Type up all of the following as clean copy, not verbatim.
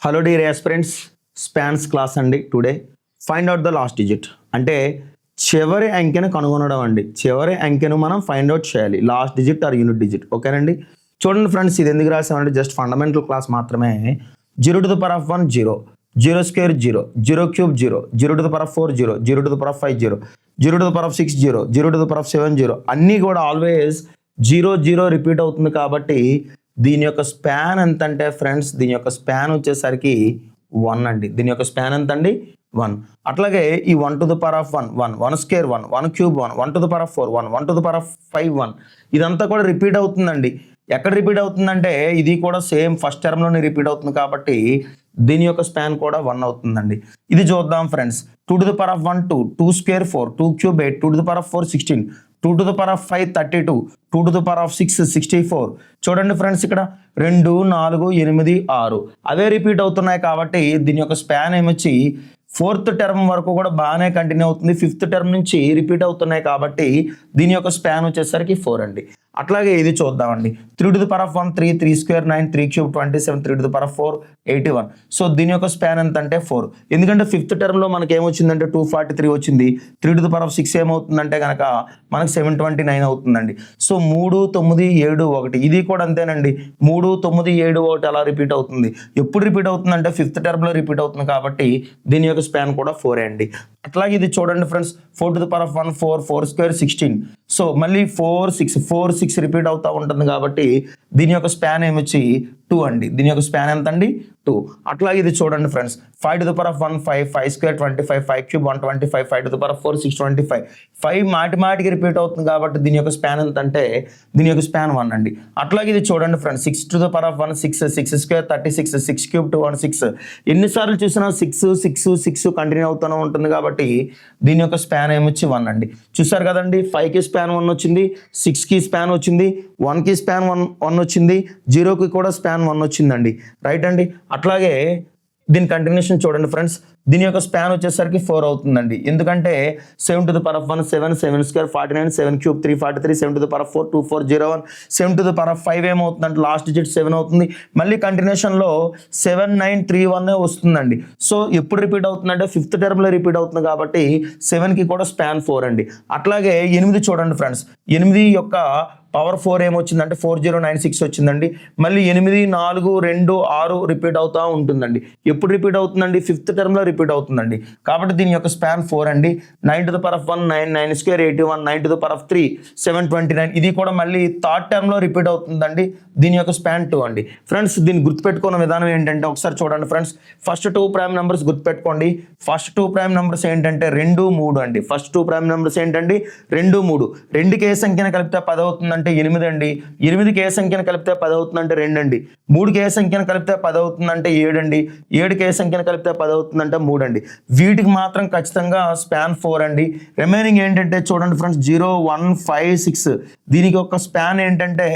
Hello dear aspirants, స్పాన్స్ class అండి. Today find out the last digit అంటే చివరి అంకెను కనుగొనడం అండి. చివరి అంకెను మనం ఫైండ్ అవుట్ చేయాలి, last digit or unit digit. ఓకేనండి. చూడండి ఫ్రెండ్స్, ఇది ఎందుకు రాసామంటే జస్ట్ ఫండమెంటల్ క్లాస్ మాత్రమే. 0 to the power of 1 0, 0 square 0, 0 cube 0, 0 to the power of 4 0, 0 to the power of 5 0, 0 to the power of 6 0, 0 to the power of 7 0 అన్నీ కూడా always 0 0 repeat అవుతుంది. కాబట్టి దీని యొక్క స్పాన్ ఎంత అంటే ఫ్రెండ్స్, దీని యొక్క స్పాన్ వచ్చేసరికి 1 అండి. దీని యొక్క స్పాన్ ఎంత అండి? 1. అట్లాగే ఈ 1 to the power of 1 1, 1 square 1, 1 cube 1, 1 to the power of 4 1, 1 to the power of 5 1, ఇదంతా కూడా రిపీట్ అవుతుందండి. ఎక్కడ రిపీట్ అవుతుందంటే ఇది కూడా సేమ్ ఫస్ట్ టర్మ్లోనే రిపీట్ అవుతుంది. కాబట్టి దీని యొక్క స్పాన్ కూడా 1 అవుతుందండి. ఇది చూద్దాం friends. 2 to the power of 1 2, 2 square 4, 2 cube 8, 2 to the power of 4 16, 2 to the power of 5 32, 2 to the power of 6 64. చూడండి ఫ్రెండ్స్, ఇక్కడ 2 4 8 6 అవే రిపీట్ అవుతున్నాయి. కాబట్టి దీని యొక్క స్పాన్ ఏమొచ్చి 4th టర్మ్ వరకు కూడా బాగానే కంటిన్యూ అవుతుంది. 5th టర్మ్ నుంచి రిపీట్ అవుతున్నాయి. కాబట్టి దీని యొక్క స్పాన్ వచ్చేసరికి 4 అండి. అట్లాగే ఇది చూద్దామండి. 3 to the power of 1 3, 3 square 9, 3 cube 27, 3 to the power of 4 81. So దీని యొక్క స్పాన్ ఎంత అంటే 4. ఎందుకంటే 5th టర్మ్లో మనకి ఏమొచ్చిందంటే 243 వచ్చింది. 3 to the power of 6 ఏమవుతుందంటే కనుక మనకు 729 అవుతుందండి. సో 3 9 7 1 ఇది కూడా అంతేనండి. 3 9 7 1 అలా రిపీట్ అవుతుంది. ఎప్పుడు రిపీట్ అవుతుందంటే 5th టర్మ్లో రిపీట్ అవుతుంది. కాబట్టి దీని యొక్క స్పాన్ కూడా 4 అండి. అట్లాగే ఇది చూడండి friends. 4 to the power of 1 4, 4 square 16. So మళ్ళీ 4 6 రిపీట్ అవుతూ ఉంటుంది. కాబట్టి దీని యొక్క స్పాన్ ఏమొచ్చి 2 అండి. దీని యొక్క స్పాన్ ఎంత అండి? 2. అట్లాగే ఇది చూడండి friends. 5 to the power of 1 5, 5 square 25, 5 cube 125, 5 to the power of 4 625. 5 మాటికి రిపీట్ అవుతుంది. కాబట్టి దీని యొక్క స్పాన్ ఎంత అంటే దీని యొక్క స్పాన్ 1 అండి. అట్లాగే ఇది చూడండి friends. 6 to the power of 1 6, 6 square 36, 6 cube 216. ఎన్నిసార్లు చూసినా 6 కంటిన్యూ అవుతూనే ఉంటుంది. కాబట్టి దీని యొక్క స్పాన్ ఏమొచ్చి 1 అండి. చూసారు కదండి, 5కి స్పాన్ 1 వచ్చింది, 6కి స్పాన్ వచ్చింది, 1కి స్పాన్ 1 వచ్చింది, 0కి కూడా స్పాన్ 1 వచ్చిందండి. రైట్ అండి. అట్లాగే దీని కంటిన్యూషన్ చూడండి ఫ్రెండ్స్. దీని యొక్క స్పాన్ వచ్చేసరికి 4 అవుతుందండి. ఎందుకంటే 7 to the power of 1 7, 7 square 49, 7 cube 343, 7 to the power of 4 2401, 7 to the power of 5 ఏమవుతుందంటే లాస్ట్ డిజిట్ 7 అవుతుంది. మళ్ళీ కంటిన్యూషన్లో 7931 వస్తుందండి. సో ఎప్పుడు రిపీట్ అవుతుందంటే 5th టర్మ్లో రిపీట్ అవుతుంది. కాబట్టి 7కి కూడా స్పాన్ 4 అండి. అట్లాగే 8 చూడండి ఫ్రెండ్స్. 8 యొక్క పవర్ 4 ఏమొచ్చిందంటే 4096 వచ్చిందండి. మళ్ళీ 8 4 2 6 రిపీట్ అవుతూ ఉంటుందండి. ఎప్పుడు రిపీట్ అవుతుందండి? 5th టర్మ్లో రిపీట్ అవుతుందండి. కాబట్టి దీని యొక్క స్పాన్ 4 అండి. 9 to the power of 1 9, 9 square 81, 9 to the power of 3 729. ఇది కూడా మళ్ళీ 3rd టర్మ్లో రిపీట్ అవుతుందండి. దీని యొక్క స్పాన్ 2 అండి. ఫ్రెండ్స్, దీన్ని గుర్తుపెట్టుకున్న విధానం ఏంటంటే ఒకసారి చూడండి ఫ్రెండ్స్. ఫస్ట్ 2 ప్రైమ్ నెంబర్స్ గుర్తుపెట్టుకోండి. ఫస్ట్ 2 ప్రైమ్ నెంబర్స్ ఏంటంటే 2 3 అండి. ఫస్ట్ 2 ప్రైమ్ నెంబర్స్ ఏంటండి? 2 3. 2కి ఏ సంఖ్యను కలిపితే 10 అవుతుందంటే 8 అండి. 8కి ఏ సంఖ్యను కలిపితే 10 అవుతుందంటే 2 అండి. 3కి ఏ సంఖ్యను కలిపితే 10 అవుతుందంటే 7 అండి. 7కి ఏ సంఖ్యను కలిపితే 10 అవుతుందంటే 3 అండి. వీటికి మాత్రం ఖచ్చితంగా స్పాన్ 4 అండి. రిమైనింగ్ ఏంటంటే చూడండి ఫ్రెండ్స్, 0 1 5 6 దీనికి ఒక స్పాన్ ఏంటంటే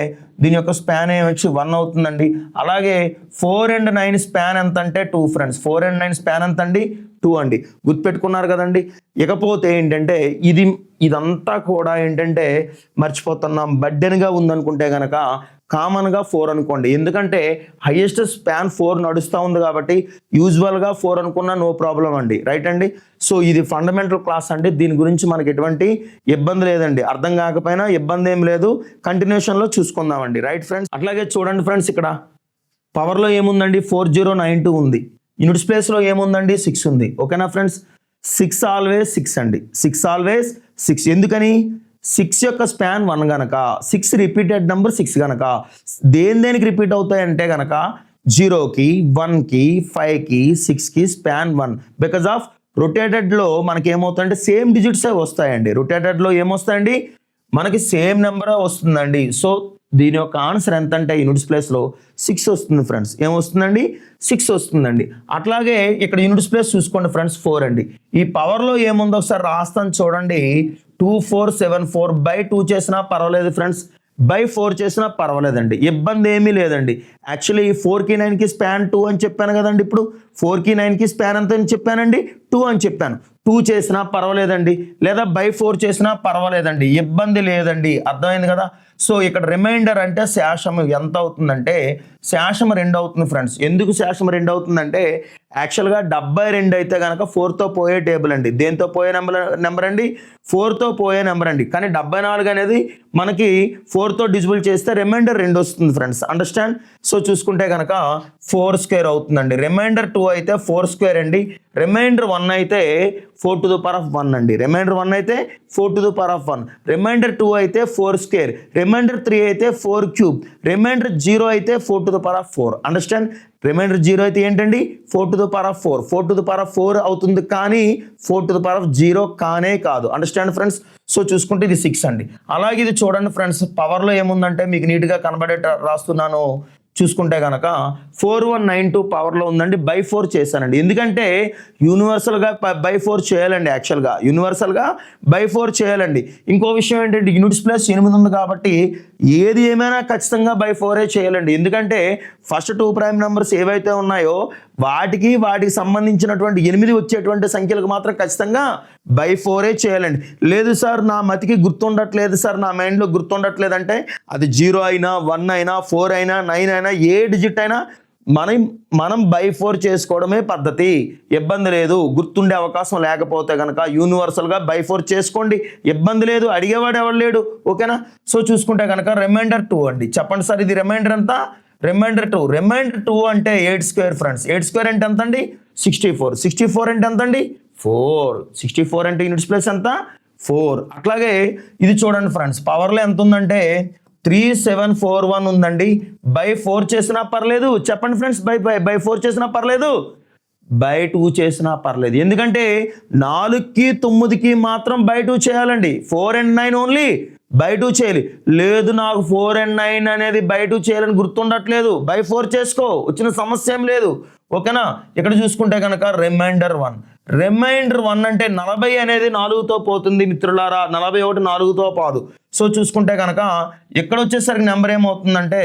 దీని యొక్క స్పాన్ ఏమొచ్చి 1 అవుతుందండి. అలాగే 4 and 9 స్పాన్ ఎంత అంటే 2 ఫ్రెండ్స్. 4 and 9 స్పాన్ ఎంత అండి? 2 అండి. గుర్తుపెట్టుకున్నారు కదండి. ఇకపోతే ఏంటంటే ఇదంతా కూడా ఏంటంటే మర్చిపోతున్నాం. బడ్డెన్గా ఉందనుకుంటే కనుక కామన్గా 4 అనుకోండి. ఎందుకంటే హైయెస్ట్ స్పాన్ 4 నడుస్తూ ఉంది. కాబట్టి యూజువల్గా 4 అనుకున్నా నో ప్రాబ్లం అండి. రైట్ అండి. సో ఇది ఫండమెంటల్ క్లాస్ అండి. దీని గురించి మనకి ఎటువంటి ఇబ్బంది లేదండి. అర్థం కాకపోయినా ఇబ్బంది ఏం లేదు. కంటిన్యూషన్లో చూసుకుందామండి. Right friends. అట్లాగే చూడండి ఫ్రెండ్స్, ఇక్కడ పవర్లో ఏముందండి? 4092 ఉంది. యూనిట్స్ ప్లేస్లో ఏముందండి? 6 ఉంది. ఓకేనా ఫ్రెండ్స్. 6 ఆల్వేస్ 6 అండి. 6 ఆల్వేస్ 6. ఎందుకని? 6 యొక్క స్పాన్ 1 గనక, 6 రిపీటెడ్ నెంబర్ 6 గనక దేనికి రిపీట్ అవుతాయంటే గనక 0కి 1కి 5కి 6కి స్పాన్ 1. బికాజ్ ఆఫ్ రొటేటెడ్లో మనకి ఏమవుతుందంటే సేమ్ డిజిట్సే వస్తాయండి. రొటేటెడ్లో ఏమొస్తాయండి? మనకి సేమ్ నెంబరే వస్తుందండి. సో దీని యొక్క ఆన్సర్ ఎంత అంటే యూనిట్స్ ప్లేస్లో 6 వస్తుంది ఫ్రెండ్స్. ఏమొస్తుందండి? 6 వస్తుందండి. అట్లాగే ఇక్కడ యూనిట్స్ ప్లేస్ చూసుకోండి ఫ్రెండ్స్, 4 అండి. ఈ పవర్లో ఏముందో ఒకసారి రాస్తాను చూడండి. 2474/2 చేసినా పర్వాలేదు ఫ్రెండ్స్, బై 4 చేసినా పర్వాలేదండి. ఇబ్బంది ఏమీ లేదండి. యాక్చువల్లీ 4కి 9కి స్పాన్ 2 అని చెప్పాను కదండి. ఇప్పుడు 4కి 9కి స్పాన్ ఎంత అని చెప్పానండి? 2 అని చెప్పాను. 2 చేసినా పర్వాలేదండి, లేదా బై 4 చేసినా పర్వాలేదండి, ఇబ్బంది లేదండి. అర్థమైంది కదా. సో ఇక్కడ రిమైండర్ అంటే శేషము ఎంత అవుతుందంటే శేషము 2 అవుతుంది ఫ్రెండ్స్. ఎందుకు శేషము 2 అవుతుందంటే యాక్చువల్గా 72 అయితే కనుక 4తో పోయే టేబుల్ అండి. దేంతో పోయే నెంబర్ అండి? 4తో పోయే నెంబర్ అండి. కానీ 74 అనేది మనకి 4తో డిజిబుల్ చేస్తే రిమైండర్ 2 వస్తుంది ఫ్రెండ్స్. అండర్స్టాండ్. సో చూసుకుంటే కనుక 4² అవుతుందండి. రిమైండర్ 2 అయితే 4² అండి. రిమైండర్ 1 అయితే 4⁻1 అండి. రిమైండర్ 1 అయితే 4⁻1. రిమైండర్ 2 అయితే 4². రిమైండర్ 3 అయితే 4³. రిమైండర్ 0 అయితే 4⁻4. అండర్స్టాండ్. రిమైండర్ 0 అయితే ఏంటండి? 4⁻4. 4⁻4 అవుతుంది కానీ 4⁻0 కానే కాదు. Understand friends. సో చూసుకుంటే ఇది 6 అండి. అలాగే ఇది చూడండి ఫ్రెండ్స్, పవర్లో ఏముందంటే మీకు నీట్గా కనబడేట రాస్తున్నాను. చూసుకుంటే కనుక 4192 పవర్లో ఉందండి. బై 4 చేశానండి. ఎందుకంటే యూనివర్సల్గా బై 4 చేయాలండి. యాక్చువల్గా యూనివర్సల్గా బై 4 చేయాలండి. ఇంకో విషయం ఏంటంటే యూనిట్స్ ప్లస్ 8 ఉంది కాబట్టి ఏది ఏమైనా ఖచ్చితంగా బై 4 చేయాలండి. ఎందుకంటే ఫస్ట్ 2 ప్రైమ్ నెంబర్స్ ఏవైతే ఉన్నాయో వాటికి సంబంధించినటువంటి 8 వచ్చేటువంటి సంఖ్యలకు మాత్రం ఖచ్చితంగా బై 4 చేయాలండి. లేదు సార్ నా మతికి గుర్తుండట్లేదు సార్, నా మైండ్లో గుర్తుండట్లేదు అంటే అది 0 అయినా 1 అయినా 4 అయినా 9 అయినా ఏ డిజిట్ అయినా మనం బై 4 చేసుకోవడమే పద్ధతి. ఇబ్బంది లేదు. గుర్తుండే అవకాశం లేకపోతే కనుక యూనివర్సల్గా బై 4 చేసుకోండి, ఇబ్బంది లేదు. అడిగేవాడు ఎవరు లేడు. ఓకేనా. సో చూసుకుంటే కనుక రిమైండర్ 2 అండి. చెప్పండి సార్ ఇది రిమైండర్ ఎంత? రిమైండర్ 2. రిమైండర్ 2 అంటే 8² ఫ్రెండ్స్. 8² అంటే ఎంత అండి? 64. 64 అంటే ఎంత అండి? 4. 64 అంటే యూనిట్స్ ప్లేస్ ఎంత? 4. అట్లాగే ఇది చూడండి ఫ్రెండ్స్, పవర్లో ఎంత ఉందంటే 3741 ఉందండి. బై 4 చేసినా పర్లేదు. చెప్పండి ఫ్రెండ్స్, బై 4 చేసినా పర్లేదు, బై 2 చేసినా పర్లేదు. ఎందుకంటే 4కి 9కి మాత్రం బై 2 చేయాలండి. 4 and 9 ఓన్లీ బై 2 చేయాలి. లేదు నాకు 4 and 9 అనేది బై 2 చేయాలని గుర్తుండట్లేదు, బై 4 చేసుకో, వచ్చిన సమస్య ఏం లేదు. ఓకేనా. ఇక్కడ చూసుకుంటే కనుక రిమైండర్ 1. రిమైండర్ 1 అంటే 40 అనేది 4తో పోతుంది మిత్రులారా. 41 4తో పోదు. సో చూసుకుంటే కనుక ఇక్కడ వచ్చేసరికి నెంబర్ ఏమవుతుందంటే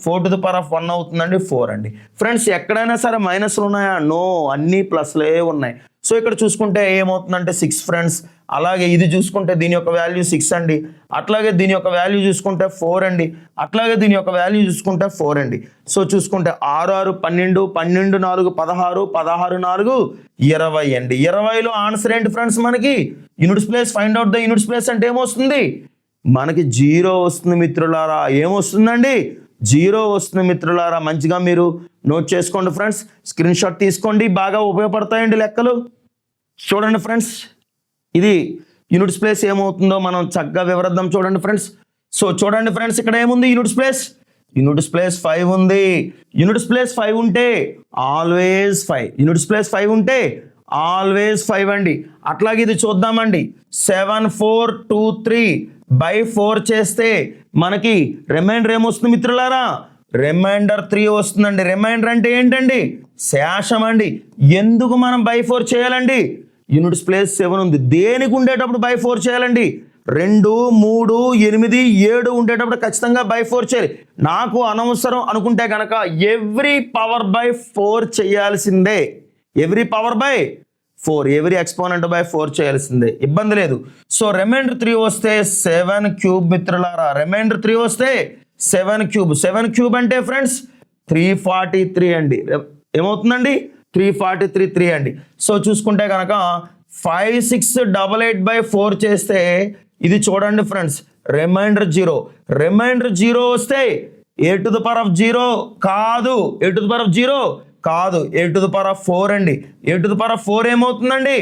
4⁻1 అవుతుందండి. 4 అండి ఫ్రెండ్స్. ఎక్కడైనా సరే మైనస్లు ఉన్నాయా? నో, అన్ని ప్లస్లే ఉన్నాయి. సో ఇక్కడ చూసుకుంటే ఏమవుతుందంటే 6 ఫ్రెండ్స్. అలాగే ఇది చూసుకుంటే దీని యొక్క వాల్యూ 6 అండి. అట్లాగే దీని యొక్క వాల్యూ చూసుకుంటే 4 అండి. అట్లాగే దీని యొక్క వాల్యూ చూసుకుంటే 4 అండి. సో చూసుకుంటే 6 6 12, 12 4 16, 16 4 20 అండి. 20లో ఆన్సర్ ఏంటి ఫ్రెండ్స్? మనకి units place. Find out the units place అంటే ఏమొస్తుంది? మనకి 0 వస్తుంది మిత్రులారా. ఏమొస్తుందండి? 0 వస్తుంది మిత్రులారా. మంచిగా మీరు నోట్ చేసుకోండి ఫ్రెండ్స్, స్క్రీన్ షాట్ తీసుకోండి, బాగా ఉపయోగపడతాయండి లెక్కలు. చూడండి ఫ్రెండ్స్, ఇది యూనిట్స్ ప్లేస్ ఏమవుతుందో మనం చక్కగా వివరిద్దాం. చూడండి ఫ్రెండ్స్. సో చూడండి ఫ్రెండ్స్, ఇక్కడ ఏముంది? Units place. యూనిట్స్ ప్లేస్ 5 ఉంది. యూనిట్స్ ప్లేస్ 5 ఉంటే ఆల్వేస్ 5. యూనిట్స్ ప్లేస్ 5 ఉంటే ఆల్వేస్ 5 అండి. అట్లాగే ఇది చూద్దామండి. 7423 బై 4 చేస్తే మనకి రిమైండర్ ఏమొస్తుంది మిత్రులారా? రిమైండర్ 3 వస్తుందండి. రిమైండర్ అంటే ఏంటండి? శేషం అండి. ఎందుకు మనం బై 4 చేయాలండి? యూనిట్స్ ప్లేస్ 7 ఉంది. దేనికి ఉండేటప్పుడు బై 4 చేయాలండి? 2 3 8 7 ఉండేటప్పుడు ఖచ్చితంగా బై 4 చేయాలి. నాకు అనవసరం అనుకుంటే కనుక ఎవ్రీ పవర్ బై 4 చేయాల్సిందే. Every power by 4, every exponent by 4 చేయాల్సిందే, ఇబ్బంది లేదు. సో రిమైండర్ 3 వస్తే 7³ మిత్రులారా. రిమైండర్ 3 వస్తే 7³ 7³ అంటే ఫ్రెండ్స్ 343 అండి. ఏమవుతుందండి? 343 అండి. సో చూసుకుంటే కనుక 5688 బై 4 చేస్తే ఇది చూడండి ఫ్రెండ్స్, రిమైండర్ 0. రిమైండర్ 0 వస్తే a⁻0 కాదు, a⁻0 కాదు, a⁻4 అండి. a⁻4 ఏమవుతుందండి?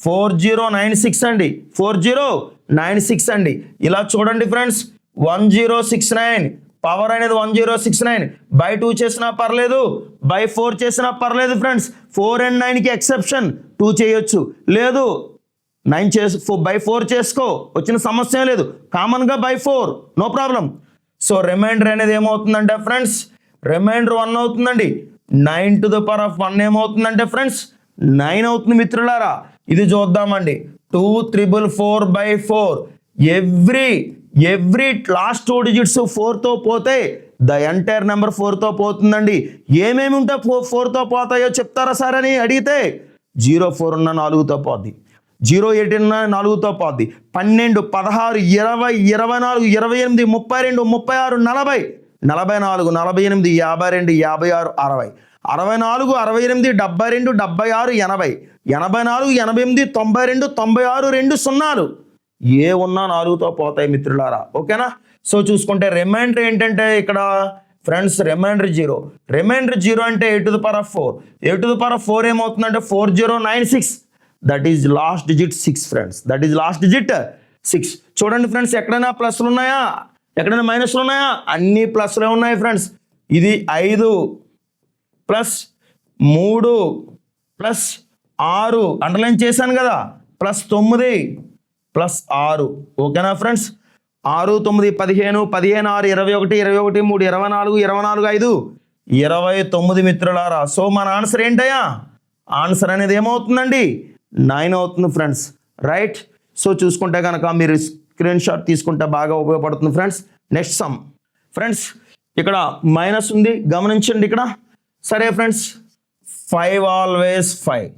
4096 అండి. 4096 అండి. ఇలా చూడండి ఫ్రెండ్స్, 1069 పవర్ అనేది 1069. బై 2 చేసినా పర్లేదు, బై 4 చేసినా పర్లేదు ఫ్రెండ్స్. 4 and 9కి ఎక్సెప్షన్, 2 చేయొచ్చు. లేదు 9 బై 4 చేసుకో, వచ్చిన సమస్య లేదు. కామన్గా by 4, no problem. So remainder అనేది ఏమవుతుందంటే ఫ్రెండ్స్, రిమైండర్ 1 అవుతుందండి. 9⁻1 ఏమవుతుందంటే ఫ్రెండ్స్ 9 అవుతుంది మిత్రులారా. ఇది చూద్దామండి. 244 బై 4. ఎవ్రీ లాస్ట్ 2 డిజిట్స్ 4తో పోతే ద ఎంటైర్ నెంబర్ 4తో పోతుందండి. ఏమేమి ఉంటే 4తో పోతాయో చెప్తారా సార్ అని అడిగితే 04 ఉన్న 4తో పోద్ది, 08 ఉన్న 4తో పోద్ది, 12, 16, 20, 24, 28, 32, 36, 40, 44, 48, 52, 56, 60, 64, 68, 72, 76, 80, 84, 88, 92, 96, 2 సున్నాలు ఏ ఉన్నా 4తో పోతాయి మిత్రులారా. ఓకేనా. సో చూసుకుంటే రిమైండర్ ఏంటంటే ఇక్కడ ఫ్రెండ్స్ రిమైండర్ 0. రిమైండర్ 0 అంటే a to the power of 4. a to the power of 4 ఏమవుతుందంటే 4096. That is lost digit 6 friends. That is lost digit 6. చూడండి ఫ్రెండ్స్, ఎక్కడైనా ప్లస్లు ఉన్నాయా, ఎక్కడైనా మైనస్లు ఉన్నాయా? అన్ని ప్లస్లే ఉన్నాయి ఫ్రెండ్స్. ఇది 5 ప్లస్ 3 ప్లస్ 6 అండర్లైన్ చేశాను కదా, ప్లస్ 9 ప్లస్ 6. ఓకేనా ఫ్రెండ్స్. 6, 9, 15, 15, 6, 21, 21, 3, 24, 24, 5, 29 మిత్రులారా. సో మన ఆన్సర్ ఏంటయ్యా? ఆన్సర్ అనేది ఏమవుతుందండి? 9 అవుతుంది ఫ్రెండ్స్. రైట్. సో చూసుకుంటే కనుక మీరు స్క్రీన్ షాట్ తీసుకుంటే బాగా ఉపయోగపడుతుంది ఫ్రెండ్స్. నెక్స్ట్ సమ్ ఫ్రెండ్స్, ఇక్కడ మైనస్ ఉంది గమనించండి ఇక్కడ. సరే friends, 5 always 5,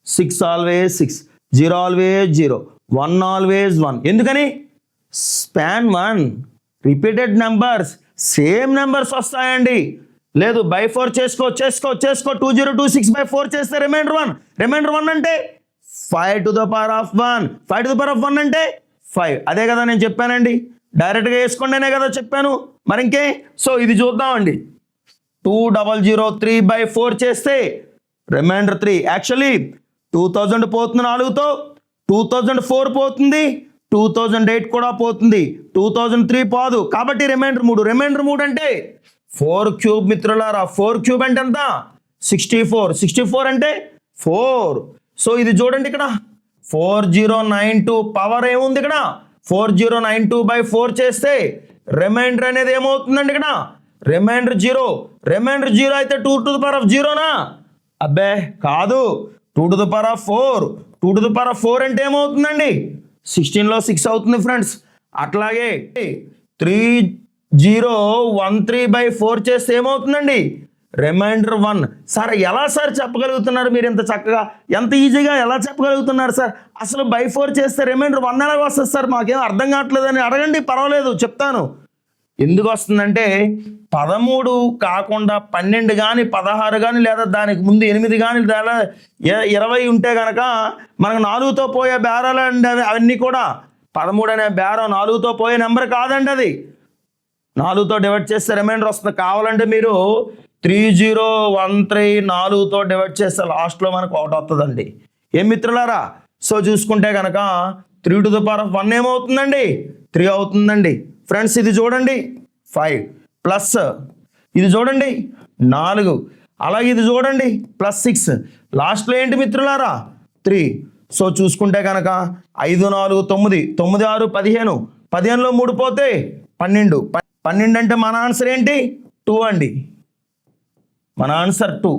6 always 6, 0 always 0, 1 always 1. ఎందుకని? Span 1 repeated numbers, same numbers వస్తాయండి. లేదు బై 4 చేసుకో 2026/4 చేస్తే రిమైండర్ 1. రిమైండర్ 1 అంటే 5 to the power of 1. 5 to the power of 1 అంటే 5. అదే కదా నేను చెప్పానండి, డైరెక్ట్గా వేసుకోండినే కదా చెప్పాను, మరి ఇంకే. సో ఇది చూద్దామండి. 2003/4 చేస్తే రిమైండర్ 3. యాక్చువల్లీ 2000 పోతుంది 4తో, 2004 పోతుంది, 2008 కూడా పోతుంది, 2003 పోదు, కాబట్టి రిమైండర్ 3. రిమైండర్ 3 అంటే 4 క్యూబ్ మిత్రులారా. 4 క్యూబ్ అంటే ఎంత? 64. 64 అంటే 4. సో ఇది చూడండి ఇక్కడ 4092 పవర్ ఏముంది ఇక్కడ? 4092/4 చేస్తే రిమైండర్ అనేది ఏమవుతుందండి ఇక్కడ? రిమైండర్ 0. రిమైండర్ 0 అయితే 2 to the power of 0నా? అబ్బే కాదు, 2 to the power of 4. 2 to the power of 4 అంటే ఏమవుతుందండి? 16లో 6 అవుతుంది ఫ్రెండ్స్. అట్లాగే 3013/4 చేస్తే ఏమవుతుందండి? రిమైండర్ 1. సార్ ఎలా సార్ చెప్పగలుగుతున్నారు మీరు ఇంత చక్కగా, ఎంత ఈజీగా ఎలా చెప్పగలుగుతున్నారు సార్? అసలు బై 4 చేస్తే రిమైండర్ 1 ఎలాగ వస్తుంది సార్? మాకేం అర్థం కావట్లేదని అడగండి, పర్వాలేదు చెప్తాను. ఎందుకు వస్తుందంటే 13 కాకుండా 12 కానీ 16 కానీ లేదా దానికి ముందు 8 కానీ లేదా 20 ఉంటే కనుక మనకు 4తో పోయే బేరాలు అండి అవన్నీ కూడా. 13 అనే బేరం 4తో పోయే నెంబర్ కాదండి, అది 4తో డివైడ్ చేస్తే రిమైండర్ వస్తుంది. కావాలంటే మీరు 3013 4తో డివైడ్ చేస్తే లాస్ట్లో మనకు 1 వస్తుందండి. ఏం మిత్రులారా? సో చూసుకుంటే కనుక 3 to the power of 1 ఏమవుతుందండి? 3 అవుతుందండి ఫ్రెండ్స్. ఇది చూడండి 5 ప్లస్ ఇది చూడండి 4, అలాగే ఇది చూడండి ప్లస్ 6, లాస్ట్లో ఏంటి మిత్రులారా? 3. సో చూసుకుంటే కనుక 5, 4, 9, 9, 6, 15, 15లో 3 పోతే 12. 12 అంటే మన ఆన్సర్ ఏంటి? 2 అండి. మన ఆన్సర్ 2.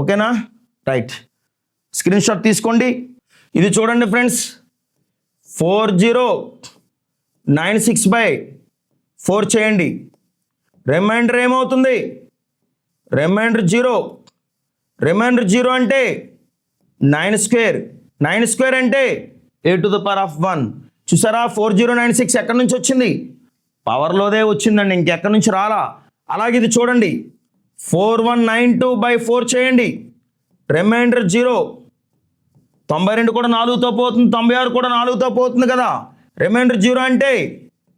ఓకేనా? రైట్. స్క్రీన్ షాట్ తీసుకోండి. ఇది చూడండి ఫ్రెండ్స్, 4096/4 చేయండి. రిమైండర్ ఏమవుతుంది? రిమైండర్ 0. రిమైండర్ 0 అంటే 9 స్క్వేర్. 9 స్క్వేర్ అంటే a to the power of 1. చూసారా 4096 ఎక్కడి నుంచి వచ్చింది? పవర్లోదే వచ్చిందండి, ఇంకెక్కడి నుంచి రాలా. అలాగే ఇది చూడండి 4192/4 చేయండి. రిమైండర్ 0. 92 కూడా 4తో పోతుంది, 96 కూడా 4తో పోతుంది కదా. రిమైండర్ 0 అంటే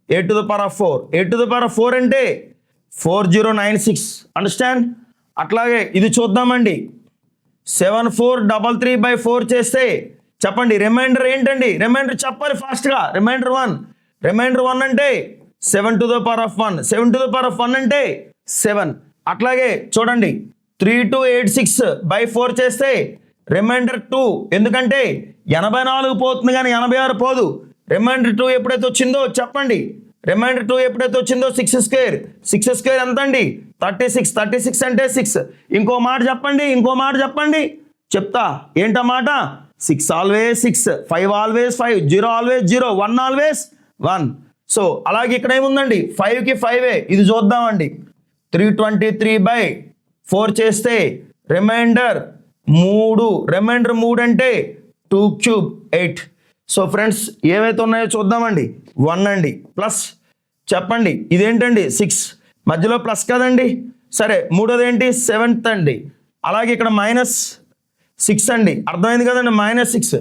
a to the power of 4. a to the power of 4 అంటే 4096. అండర్స్టాండ్? అట్లాగే ఇది చూద్దామండి. 7433/4 చేస్తే చెప్పండి రిమైండర్ ఏంటండి? రిమైండర్ చెప్పాలి ఫాస్ట్గా. రిమైండర్ 1. రిమైండర్ 1 అంటే 7 to the power of 1. 7 to the power of 1 అంటే 7. అట్లాగే చూడండి 3286/4 చేస్తే రిమైండర్ 2. ఎందుకంటే 84 పోతుంది కానీ 86 పోదు. రిమైండర్ 2 ఎప్పుడైతే వచ్చిందో చెప్పండి. రిమైండర్ 2 ఎప్పుడైతే వచ్చిందో 6 స్క్వేర్. 6 స్క్వేర్ ఎంత అండి? 36. 36 అంటే 6. ఇంకో మాట చెప్పండి. చెప్తా ఏంటన్నమాట? 6 always 6, 5 always 5, 0 always 0, 1 always 1. So అలాగే ఇక్కడ ఏముందండి? 5కి 5. ఇది చూద్దామండి. 323/4 చేస్తే రిమైండర్ 3, రిమైండర్ 3 అంటే 2 క్యూబ్ 8. సో ఫ్రెండ్స్ ఏవైతే ఉన్నాయో చూద్దామండి. 1 అండి ప్లస్ చెప్పండి ఇదేంటండి 6 మధ్యలో ప్లస్ కదండి. సరే మూడోది ఏంటి 7th అండి. అలాగే ఇక్కడ -6 అండి, అర్థమైంది కదండి, -6.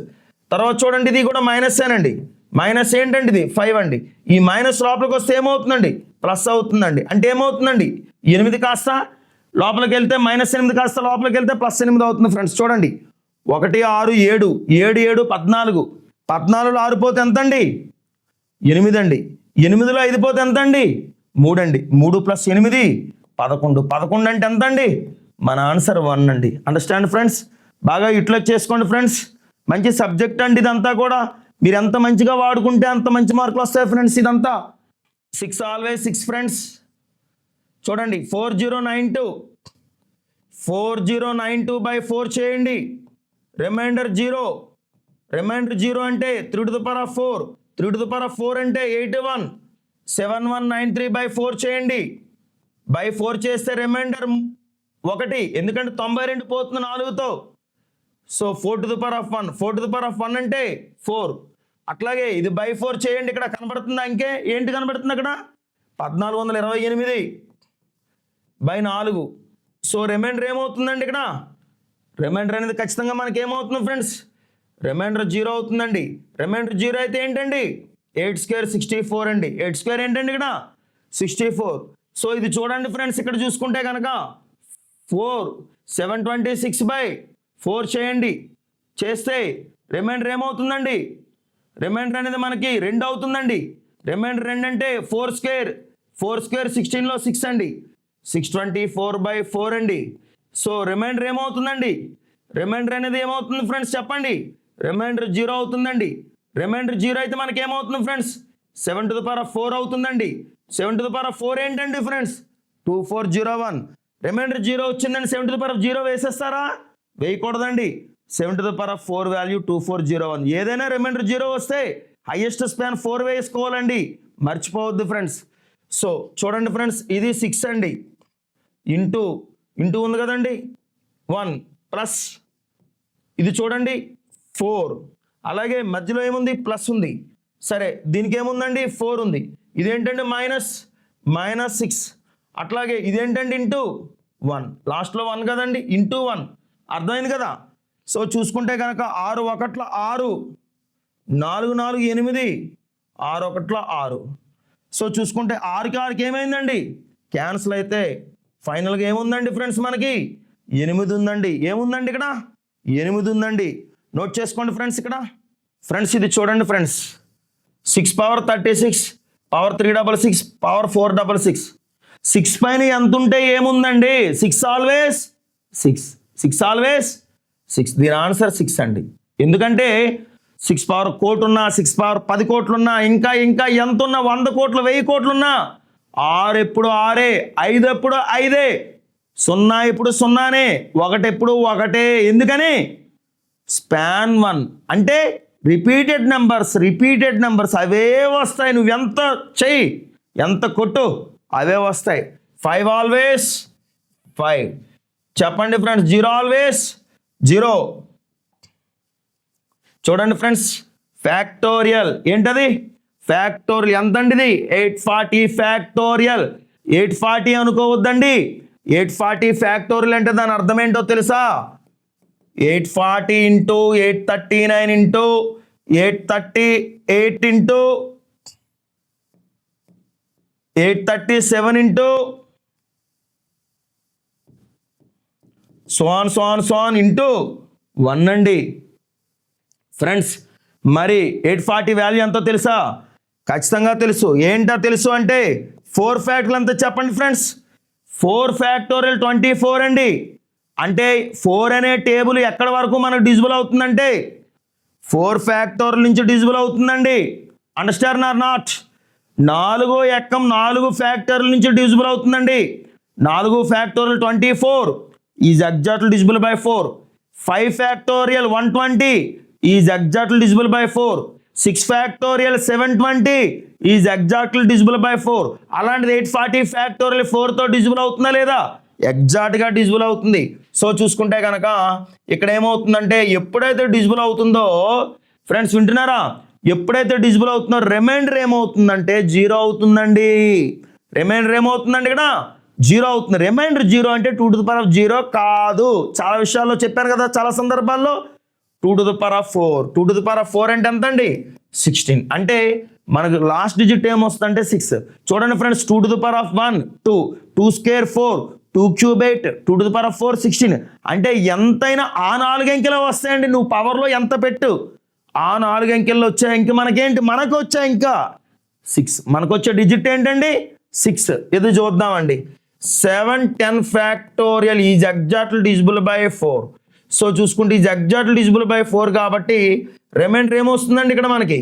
తర్వాత చూడండి ఇది కూడా మైనస్సేనండి. మైనస్ ఏంటండి ఇది 5 అండి. ఈ మైనస్ లోపలికి వస్తే ఏమవుతుందండి ప్లస్ అవుతుందండి. అంటే ఏమవుతుందండి 8 కాస్త లోపలికి వెళ్తే -8 కాస్త లోపలికి వెళ్తే +8 అవుతుంది ఫ్రెండ్స్. చూడండి 1 6 7 7 7 14 14లో 6 పోతే ఎంత అండి 8 అండి. 8లో 5 పోతే ఎంత అండి 3 అండి. 3 + 8 11 11 అంటే ఎంత అండి మన ఆన్సర్ 1 అండి. అండర్స్టాండ్ ఫ్రెండ్స్, బాగా యూటిలైజ్ చేసుకోండి ఫ్రెండ్స్. మంచి సబ్జెక్ట్ అండి ఇదంతా కూడా. మీరు ఎంత మంచిగా వాడుకుంటే అంత మంచి మార్కులు వస్తాయి ఫ్రెండ్స్. ఇదంతా 6 ఆల్వేస్ 6 ఫ్రెండ్స్. చూడండి 4092 4092/4 చేయండి. రిమైండర్ 0 రిమైండర్ 0 అంటే 3 to the power of 4 3 to the power of 4 అంటే 81 7193/4 చేయండి. బై 4 చేస్తే రిమైండర్ 1 ఎందుకంటే 92 పోతుంది 4తో. So 4 to the power of 1 4 to the power of 1 అంటే 4. అట్లాగే ఇది బై 4 చేయండి. ఇక్కడ కనబడుతుంది అంకే ఏంటి కనబడుతుంది అక్కడ 1428/4. సో రిమైండర్ ఏమవుతుందండి ఇక్కడ రిమైండర్ అనేది ఖచ్చితంగా మనకి ఏమవుతుంది ఫ్రెండ్స్ రిమైండర్ 0 అవుతుందండి. రిమైండర్ 0 అయితే ఏంటండి 8² 64 అండి. 8² ఏంటండి ఇక్కడ 64. సో ఇది చూడండి ఫ్రెండ్స్, ఇక్కడ చూసుకుంటే కనుక 4 726/4 చేయండి. చేస్తే రిమైండర్ ఏమవుతుందండి రిమైండర్ అనేది మనకి 2 అవుతుందండి. రిమైండర్ 2 అంటే 4² 16లో 6 అండి. 624/4 అండి. సో రిమైండర్ ఏమవుతుందండి రిమైండర్ అనేది ఏమవుతుంది ఫ్రెండ్స్ చెప్పండి. రిమైండర్ 0 అవుతుందండి. రిమైండర్ 0 అయితే మనకి ఏమవుతుంది friends 7 to the power of 4 అవుతుందండి. 7 to the power of 4 ఏంటండి ఫ్రెండ్స్ 2401. రిమైండర్ 0 వచ్చిందండి. 7 to the power of 0 వేసేస్తారా? వేయకూడదండి. 7 to the power of 4 value 2401. ఏదైనా రిమైండర్ 0 వస్తే హైయెస్ట్ స్పాన్ 4 వేసుకోవాలండి, మర్చిపోవద్దు ఫ్రెండ్స్. సో చూడండి ఫ్రెండ్స్ ఇది 6 అండి ఇంటూ ఉంది కదండి 1 ప్లస్ ఇది చూడండి 4. అలాగే మధ్యలో ఏముంది ప్లస్ ఉంది. సరే దీనికి ఏముందండి 4 ఉంది. ఇదేంటంటే -6. అట్లాగే ఇదేంటండి ఇంటూ 1 లాస్ట్లో 1 కదండి ఇంటూ 1 అర్థమైంది కదా. సో చూసుకుంటే కనుక 6 1 6 4 4 8 6 1 6. సో చూసుకుంటే 6కి 6కి ఏమైందండి క్యాన్సిల్ అయితే ఫైనల్గా ఏముందండి ఫ్రెండ్స్ మనకి 8 ఉందండి. ఏముందండి ఇక్కడ 8 ఉందండి. నోట్ చేసుకోండి ఫ్రెండ్స్. ఇక్కడ ఫ్రెండ్స్ ఇది చూడండి ఫ్రెండ్స్ 6 power 36 power 366 power 466. 6 పైన ఎంత ఉంటే ఏముందండి 6 ఆల్వేస్ 6 ఆల్వేస్ 6. దీని ఆన్సర్ 6 అండి. ఎందుకంటే 6 power 1 కోటి ఉన్నా 6 power 10 కోట్లు ఉన్నా ఇంకా ఎంత ఉన్నా 100 కోట్లు 1000 కోట్లు ఉన్నా 6 ఎప్పుడు 6, 5 ఎప్పుడు 5, 0 ఎప్పుడు 0, 1 ఎప్పుడు 1. ఎందుకని స్పాన్ 1 అంటే రిపీటెడ్ నెంబర్స్ అవే వస్తాయి. నువ్వు ఎంత చెయ్యి ఎంత కొట్టు అవే వస్తాయి. 5 ఆల్వేస్ 5 చెప్పండి ఫ్రెండ్స్. 0 ఆల్వేస్ 0. చూడండి ఫ్రెండ్స్ ఫ్యాక్టోరియల్ ఏంటది ఫ్యాక్టోరియల్ ఎంతండి ఇది 840 ఫ్యాక్టోరియల్. 840 అనుకోవద్దండి. 840 ఫ్యాక్టోరియల్ అంటే దాని అర్థం ఏంటో తెలుసా 840 into 839 into 838 into 837 into so on into 1 అండి ఫ్రెండ్స్. మరి 840 వాల్యూ ఎంతో తెలుసా? ఖచ్చితంగా తెలుసు. ఏంటో తెలుసు అంటే 4 ఫ్యాక్టోరియల్ ఎంత చెప్పండి ఫ్రెండ్స్. 4 ఫ్యాక్టోరియల్ 24 అండి. అంటే 4 అనే టేబుల్ ఎక్కడి వరకు మనకు డిజిబుల్ అవుతుందంటే 4 ఫ్యాక్టోరియల్ నుంచి డిజిబుల్ అవుతుందండి. Understand or not? 4 ఎక్కం 4 ఫ్యాక్టోరియల్ నుంచి డిజిబుల్ అవుతుందండి. 4 factorial 24 is exactly divisible by 4. 5 factorial 120 is exactly divisible by 4. 6 factorial 720 is exactly divisible by 4. అలాంటిది 840 ఫ్యాక్టోరియల్ 4తో డిజిబుల్ అవుతుందా లేదా? ఎగ్జాక్ట్గా డిజిబుల్ అవుతుంది. సో చూసుకుంటే కనుక ఇక్కడ ఏమవుతుందంటే ఎప్పుడైతే డిజిబుల్ అవుతుందో ఫ్రెండ్స్ వింటున్నారా, ఎప్పుడైతే డిజిబుల్ అవుతుందో రిమైండర్ ఏమవుతుందంటే 0 అవుతుందండి. రిమైండర్ ఏమవుతుందండి ఇక్కడ 0 అవుతుంది. రిమైండర్ 0 అంటే 2⁴ కాదు. చాలా విషయాల్లో చెప్పాను కదా, చాలా సందర్భాల్లో 2⁴ అంటే ఎంత అండి 16. అంటే మనకు లాస్ట్ డిజిట్ ఏమొస్తుందంటే 6. చూడండి ఫ్రెండ్స్, 2⁴1 2, 2 స్క్వేర్ 4, 2 క్యూబ్ 8, 2⁴ 16. అంటే ఎంతైనా ఆ 4 అంకెలు వస్తాయండి. నువ్వు పవర్లో ఎంత పెట్టు, ఆ 4 అంకెల్లో వచ్చాయి. ఇంక మనకేంటి, మనకు వచ్చాయి ఇంకా 6. మనకు వచ్చే డిజిట్ ఏంటండి 6. ఇది చూద్దామండి. 7 10 factorial is exactly divisible by 4. So చూసుకుంటే ఈజ్ ఎగ్జాక్ట్లీ డిజిబుల్ బై 4 కాబట్టి రిమైండర్ ఏమొస్తుందండి ఇక్కడ మనకి,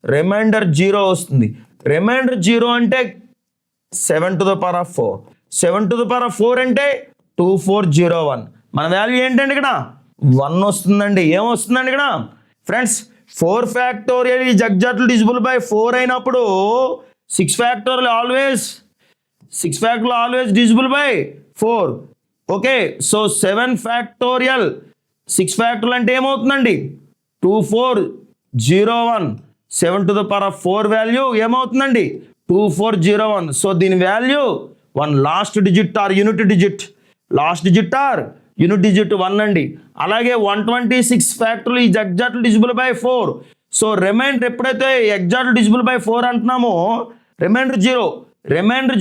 రిమైండర్ 0 వస్తుంది. రిమైండర్ 0 అంటే 7⁴. 7⁴ అంటే 2401. మన వాల్యూ ఏంటండి ఇక్కడ 1 వస్తుందండి. ఏమొస్తుందండి ఇక్కడ friends, 4 factorial is exactly divisible by 4 అయినప్పుడు 6 factorial always divisible by 4. Okay, so 7 factorial 6 factorial అంటే ఏమవుతుందండి 2401. 7⁴ వాల్యూ ఏమవుతుందండి 2401. సో దీని value 1. Last digit or unit digit, 1 అండి. అలాగే 126 factorial is exactly divisible by 4. So remainder ఎప్పుడైతే ఎగ్జాక్ట్లీ డిజిబుల్ బై 4 అంటున్నామో remainder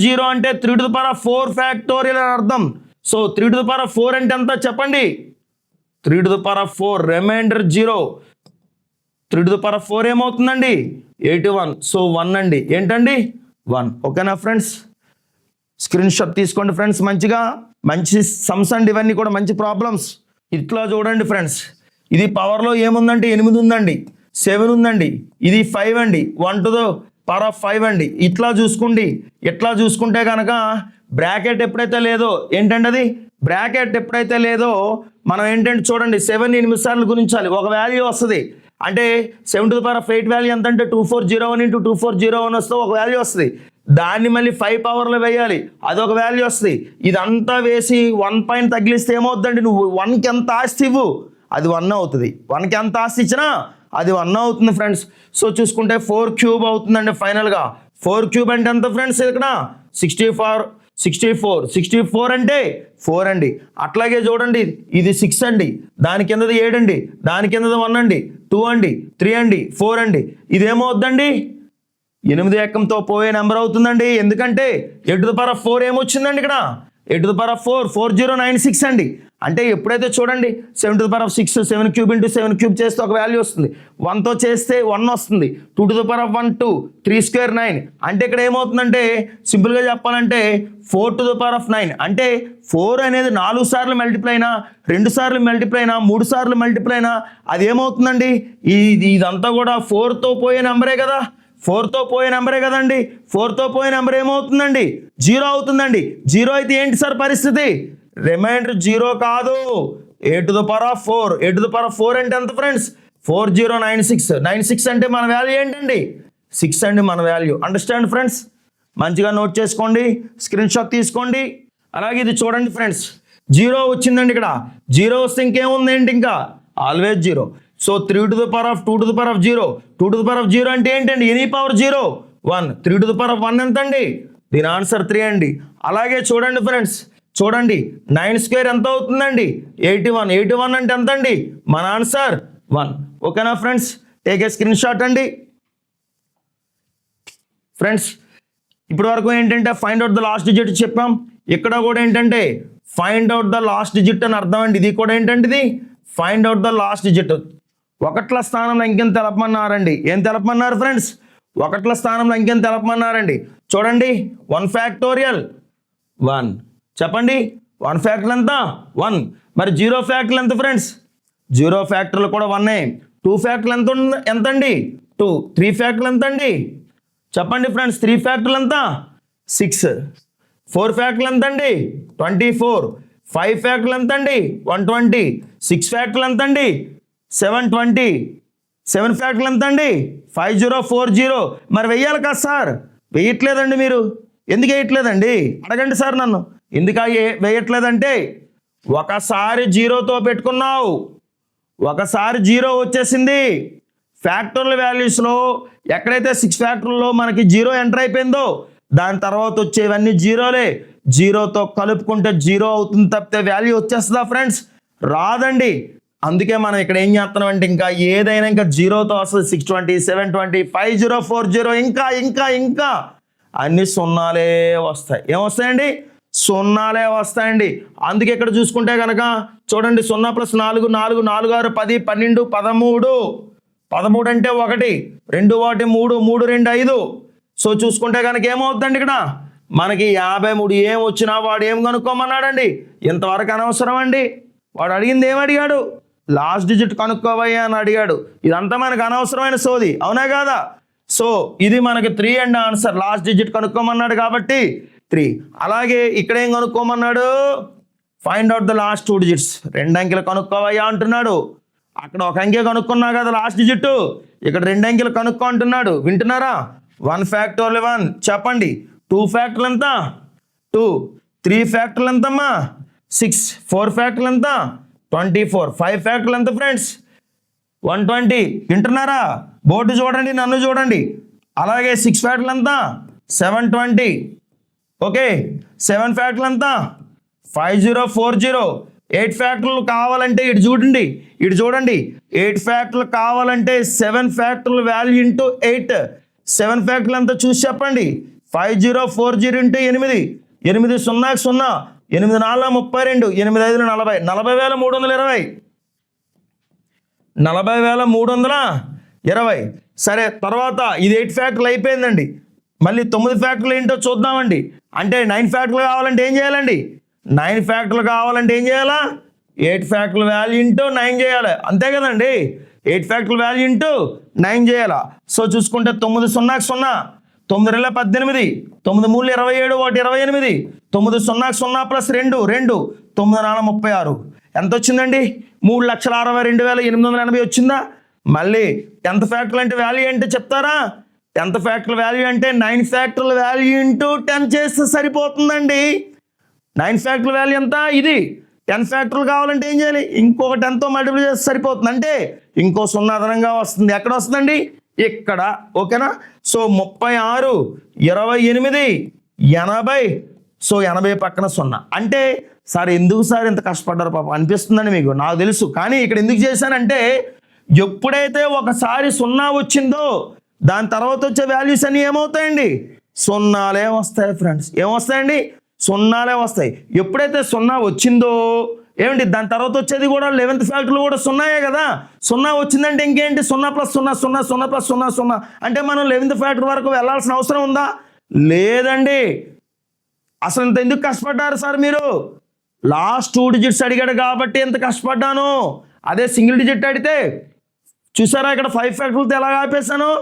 0 అంటే 3⁴ ఫ్యాక్టోరియల్ అని అర్థం. సో 3⁴ అంటే ఎంత చెప్పండి, 3⁴ రిమైండర్ 0. 3⁴ ఏమవుతుందండి 81. సో 1 అండి. ఏంటండి 1. ఓకేనా ఫ్రెండ్స్, స్క్రీన్ షాట్ తీసుకోండి ఫ్రెండ్స్. మంచి సమ్స్ అండి, ఇవన్నీ కూడా మంచి ప్రాబ్లమ్స్. ఇట్లా చూడండి ఫ్రెండ్స్, ఇది పవర్లో ఏముందంటే 8 ఉందండి, 7 ఉందండి, ఇది 5 అండి, 1⁵ అండి. ఇట్లా చూసుకుంటే కనుక బ్రాకెట్ ఎప్పుడైతే లేదో ఏంటంటే అది బ్రాకెట్ ఎప్పుడైతే లేదో మనం ఏంటంటే చూడండి 7 8 సార్లు గుణించాలి, ఒక వాల్యూ వస్తుంది. అంటే 7⁸ వాల్యూ ఎంత అంటే 2401 × 2401 వస్తే ఒక వాల్యూ వస్తుంది. దాన్ని మళ్ళీ 5 పవర్లో వేయాలి, అదొక వాల్యూ వస్తుంది. ఇదంతా వేసి 1 పైన తగిలిస్తే ఏమవుతుందండి, నువ్వు 1కి ఎంత ఆస్తి ఇవ్వు అది 1 అవుతుంది. 1కి ఎంత ఆస్తి ఇచ్చినా అది 1 అవుతుంది ఫ్రెండ్స్. సో చూసుకుంటే 4 క్యూబ్ అవుతుందండి ఫైనల్గా. 4 క్యూబ్ అంటే ఎంత ఫ్రెండ్స్, ఇక్కడ 64 అంటే 4 అండి. అట్లాగే చూడండి, ఇది 6 అండి, దాని కిందది 7 అండి, దాని కిందది 1 అండి, 2 అండి, 3 అండి, 4 అండి. ఇదేమవుద్దండి 8 ఎక్కంతో పోయే నెంబర్ అవుతుందండి. ఎందుకంటే 8⁴ ఏమొచ్చిందండి ఇక్కడ 8⁴ 4096 అండి. అంటే ఎప్పుడైతే చూడండి 7⁶ 7 క్యూబ్ × 7 క్యూబ్ చేస్తే ఒక వాల్యూ వస్తుంది, 1తో చేస్తే 1 వస్తుంది. 2⁴1 2, 3 స్క్వేర్ 9. అంటే ఇక్కడ ఏమవుతుందంటే సింపుల్గా చెప్పాలంటే 4⁴9. అంటే 4 అనేది 4 సార్లు మల్టిప్లై అయినా, 2 సార్లు మల్టిప్లై అయినా, 3 సార్లు మల్టిప్లై అయినా అది ఏమవుతుందండి, ఇదంతా కూడా 4తో పోయే నెంబరే కదా, 4తో పోయే నెంబరే కదండి. 4తో పోయే నెంబర్ ఏమవుతుందండి 0 అవుతుందండి. 0 అయితే ఏంటి సార్ పరిస్థితి, రిమైండర్ 0 కాదు, 8⁴ అంటే ఎంత ఫ్రెండ్స్ 4096 అంటే మన వాల్యూ ఏంటండి 6 అండి మన వాల్యూ. అండర్స్టాండ్ ఫ్రెండ్స్, మంచిగా నోట్ చేసుకోండి, స్క్రీన్ షాట్ తీసుకోండి. అలాగే ఇది చూడండి ఫ్రెండ్స్, 0 వచ్చిందండి. ఇక్కడ 0 వస్తే ఇంకేముంది ఏంటి, ఇంకా ఆల్వేజ్ 0. సో 3⁴ 2⁴0 అంటే ఏంటండి ఎనీ పవర్ 0 1. 3⁴1 ఎంత అండి, దీని ఆన్సర్ 3 అండి. అలాగే చూడండి ఫ్రెండ్స్, చూడండి 9 స్క్వేర్ ఎంత అవుతుందండి 81 అంటే ఎంత అండి మన ఆన్సర్ 1. ఓకేనా friends, take a screenshot అండి. ఫ్రెండ్స్ ఇప్పటి వరకు ఏంటంటే find out the last digit చెప్పాం. ఇక్కడ కూడా ఏంటంటే find out the last digit అని అర్థం అండి. ఇది కూడా ఏంటంటే ఇది find out the last digit. 1ల స్థానంలో ఇంకెంత తెలపమన్నారండి. ఏం తెలపమన్నారు ఫ్రెండ్స్, 1ల స్థానంలో ఇంకెంత తెలపమన్నారండి. చూడండి 1 ఫ్యాక్టోరియల్ 1 చెప్పండి, 1 ఫ్యాక్టోరియల్ ఎంత 1. మరి 0 ఫ్యాక్టోరియల్ ఎంత ఫ్రెండ్స్, 0 ఫ్యాక్టోరియల్ కూడా 1. 2 ఫ్యాక్టోరియల్ ఎంత అండి 2. 3 ఫ్యాక్టోరియల్ ఎంత అండి చెప్పండి ఫ్రెండ్స్, 3 ఫ్యాక్టోరియల్ ఎంత 6. 4 ఫ్యాక్టోరియల్ ఎంత అండి 24. 5 ఫ్యాక్టోరియల్ ఎంత అండి 120. 6 ఫ్యాక్టోరియల్ ఎంత అండి 720. 7 ఫ్యాక్టోరియల్ ఎంత అండి 5040. మరి వెయ్యాలి కదా సార్, వేయట్లేదండి మీరు, ఎందుకు వేయట్లేదండి అడగండి సార్ నన్ను. ఎందుకు వేయట్లేదంటే ఒకసారి జీరోతో పెట్టుకున్నావు, ఒకసారి జీరో వచ్చేసింది. ఫ్యాక్టోరియల్ వాల్యూస్లో ఎక్కడైతే 6 ఫ్యాక్టర్లో మనకి జీరో ఎంటర్ అయిపోయిందో దాని తర్వాత వచ్చేవన్నీ జీరోలే. జీరోతో కలుపుకుంటే జీరో అవుతుంది తప్పితే వాల్యూ వచ్చేస్తుందా ఫ్రెండ్స్? రాదండి. అందుకే మనం ఇక్కడ ఏం చేస్తున్నాం అంటే ఇంకా ఏదైనా ఇంకా జీరోతో వస్తుంది. 620, 720, 50, 40 ఇంకా ఇంకా ఇంకా అన్ని సున్నాలే వస్తాయి. ఏమొస్తాయండి? సున్నాలే వస్తాయండి. అందుకే ఇక్కడ చూసుకుంటే కనుక చూడండి 0 + 4 4 4 6 10 12 13 13 అంటే 1 2 1 3 3 2 5. సో చూసుకుంటే కనుక ఏమవుతుందండి ఇక్కడ మనకి 53. ఏం వచ్చినా వాడు ఏం కనుక్కోమన్నాడండి? ఇంతవరకు అనవసరం అండి. వాడు అడిగింది ఏం అడిగాడు? లాస్ట్ డిజిట్ కనుక్కోవయ్యా అని అడిగాడు. ఇదంతా మనకు అనవసరమైన సోది, అవునా కాదా? సో ఇది మనకి 3 అండ్ ఆన్సర్. లాస్ట్ డిజిట్ కనుక్కోమన్నాడు కాబట్టి 3. అలాగే ఇక్కడ ఏం కనుక్కోమన్నాడు? Find out the last 2 digits. 2 అంకెలు కనుక్కోవయ్యా అంటున్నాడు. అక్కడ ఒక అంకె కనుక్కున్నా కదా లాస్ట్ డిజిట్, ఇక్కడ 2 అంకెలు కనుక్కో అంటున్నాడు. వింటున్నారా? 1 ఫ్యాక్టోరియల్ 1 చెప్పండి. 2 ఫ్యాక్టర్లు ఎంత? 2. 3 ఫ్యాక్టర్లు ఎంతమ్మా? 6. 4 ఫ్యాక్టర్లు ఎంత? 24. 5 ఫ్యాక్టర్లు ఎంత ఫ్రెండ్స్? 120. వింటున్నారా? బోర్డు చూడండి, నన్ను చూడండి. అలాగే 6 ఫ్యాక్టర్లు ఎంత? 720. ఓకే. 7 ఫ్యాక్టర్లు ఎంత? 5040. 8 ఫ్యాక్టర్లు కావాలంటే ఇటు చూడండి, ఇటు చూడండి. 8 ఫ్యాక్టర్లు కావాలంటే 7 ఫ్యాక్టర్లు వాల్యూ ఇంటూ 8. 7 ఫ్యాక్టర్లు ఎంత చూసి చెప్పండి. 5040 ఇంటూ 8. 8 0 0 8 4 32 8 5 40 40,320 40,320. సరే, తర్వాత ఇది 8 ఫ్యాక్టర్లు అయిపోయిందండి. మళ్ళీ 9 ఫ్యాక్టర్లు ఏంటో చూద్దామండి. అంటే 9 ఫ్యాక్టర్లు కావాలంటే ఏం చేయాలండి? 9 ఫ్యాక్టర్లు కావాలంటే ఏం చేయాలా? 8 ఫ్యాక్టర్ల వాల్యూ ఇంటూ 9 చేయాలి. అంతే కదండి. 8 ఫ్యాక్టర్ల వాల్యూ ఇంటూ 9 చేయాలా? సో చూసుకుంటే 9 0 0 9 2 18 9 3 27 1 28 9 0 0 ప్లస్ 2 2 9 4 36. ఎంత వచ్చిందండి? 3,62,880 వచ్చిందా? మళ్ళీ 10th ఫ్యాక్టర్లు అంటే వాల్యూ ఏంటో చెప్తారా? 10th ఫ్యాక్టర్ల వాల్యూ అంటే 9 ఫ్యాక్టర్ల వాల్యూ ఇంటూ 10 చేస్తే సరిపోతుందండి. 9 ఫ్యాక్టర్ల వాల్యూ ఎంత? ఇది. 10 ఫ్యాక్టర్లు కావాలంటే ఏం చేయాలి? ఇంకొక 10తో మల్టిప్లై చేస్తే సరిపోతుంది. అంటే ఇంకో 0 అదనంగా వస్తుంది. ఎక్కడ వస్తుందండి? ఇక్కడ. ఓకేనా? సో 36 28 80. సో 80 పక్కన 0. అంటే సార్ ఎందుకు సార్ ఇంత కష్టపడ్డారు పాపం అనిపిస్తుందండి మీకు, నాకు తెలుసు. కానీ ఇక్కడ ఎందుకు చేశానంటే ఎప్పుడైతే ఒకసారి 0 వచ్చిందో దాని తర్వాత వచ్చే వాల్యూస్ అన్నీ ఏమవుతాయండి? సున్నాలే వస్తాయి ఫ్రెండ్స్. ఏమొస్తాయండి? సున్నాలే వస్తాయి. ఎప్పుడైతే 0 వచ్చిందో ఏమండి దాని తర్వాత వచ్చేది కూడా 11th ఫ్యాక్టర్లు కూడా 0 కదా. 0 వచ్చిందంటే ఇంకేంటి? 0 + 0 0 0 + 0 0. అంటే మనం 11th ఫ్యాక్టర్ వరకు వెళ్ళాల్సిన అవసరం ఉందా? లేదండి. అసలు ఇంత ఎందుకు కష్టపడ్డారు సార్ మీరు? లాస్ట్ 2 డిజిట్స్ అడిగాడు కాబట్టి ఎంత కష్టపడ్డాను. అదే సింగిల్ డిజిట్ అడిగితే చూసారా ఇక్కడ 5 ఫ్యాక్టర్లతో ఎలా ఆపేశాను?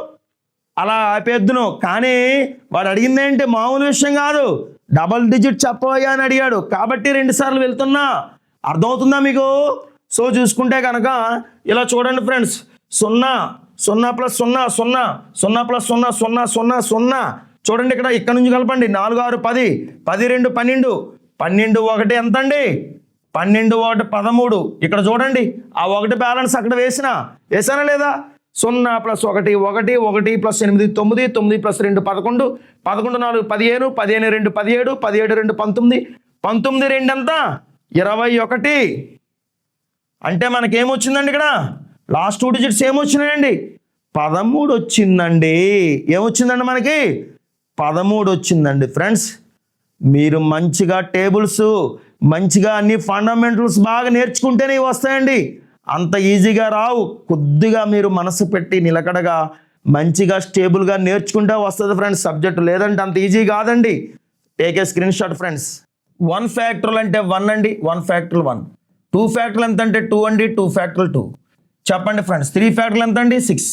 అలా ఆపేద్దును. కానీ వాడు అడిగింది ఏంటి? మామూలు విషయం కాదు. డబల్ డిజిట్ చెప్పవయ్యా అని అడిగాడు కాబట్టి 2 సార్లు వెళ్తున్నా. అర్థమవుతుందా మీకు? సో చూసుకుంటే కనుక ఇలా చూడండి ఫ్రెండ్స్. 0 0 + 0 0 0 + 0 0 0 0. చూడండి ఇక్కడ నుంచి కలపండి. 4 6 10 10 2 12 12 1 ఎంత అండి? 12 1 13. ఇక్కడ చూడండి ఆ 1 బ్యాలెన్స్ అక్కడ వేసానా లేదా? 0 + 1 1 1 + 8 9 9 + 2 11 11 4 15 15 2 17 17 2 19 19 2 ఎంత? 21. అంటే మనకేమొచ్చిందండి ఇక్కడ? Last 2 digits ఏమొచ్చినాయండి? 13 వచ్చిందండి. ఏమొచ్చిందండి మనకి? 13 వచ్చిందండి ఫ్రెండ్స్. మీరు మంచిగా టేబుల్స్ మంచిగా అన్ని ఫండమెంటల్స్ బాగా నేర్చుకుంటేనే వస్తాయండి. అంత ఈజీగా రావు. కొద్దిగా మీరు మనసు పెట్టి నిలకడగా మంచిగా స్టేబుల్గా నేర్చుకుంటే వస్తుంది ఫ్రెండ్స్ సబ్జెక్టు. లేదంటే అంత ఈజీ కాదండి. Take a screen shot friends. 1 ఫ్యాక్టరల్ అంటే 1 అండి. 1 ఫ్యాక్టరల్ 1. 2 ఫ్యాక్టరల్ ఎంత అంటే 2 అండి. 2 ఫ్యాక్టరల్ 2. చెప్పండి ఫ్రెండ్స్. 3 ఫ్యాక్టరల్ ఎంత అండి? 6.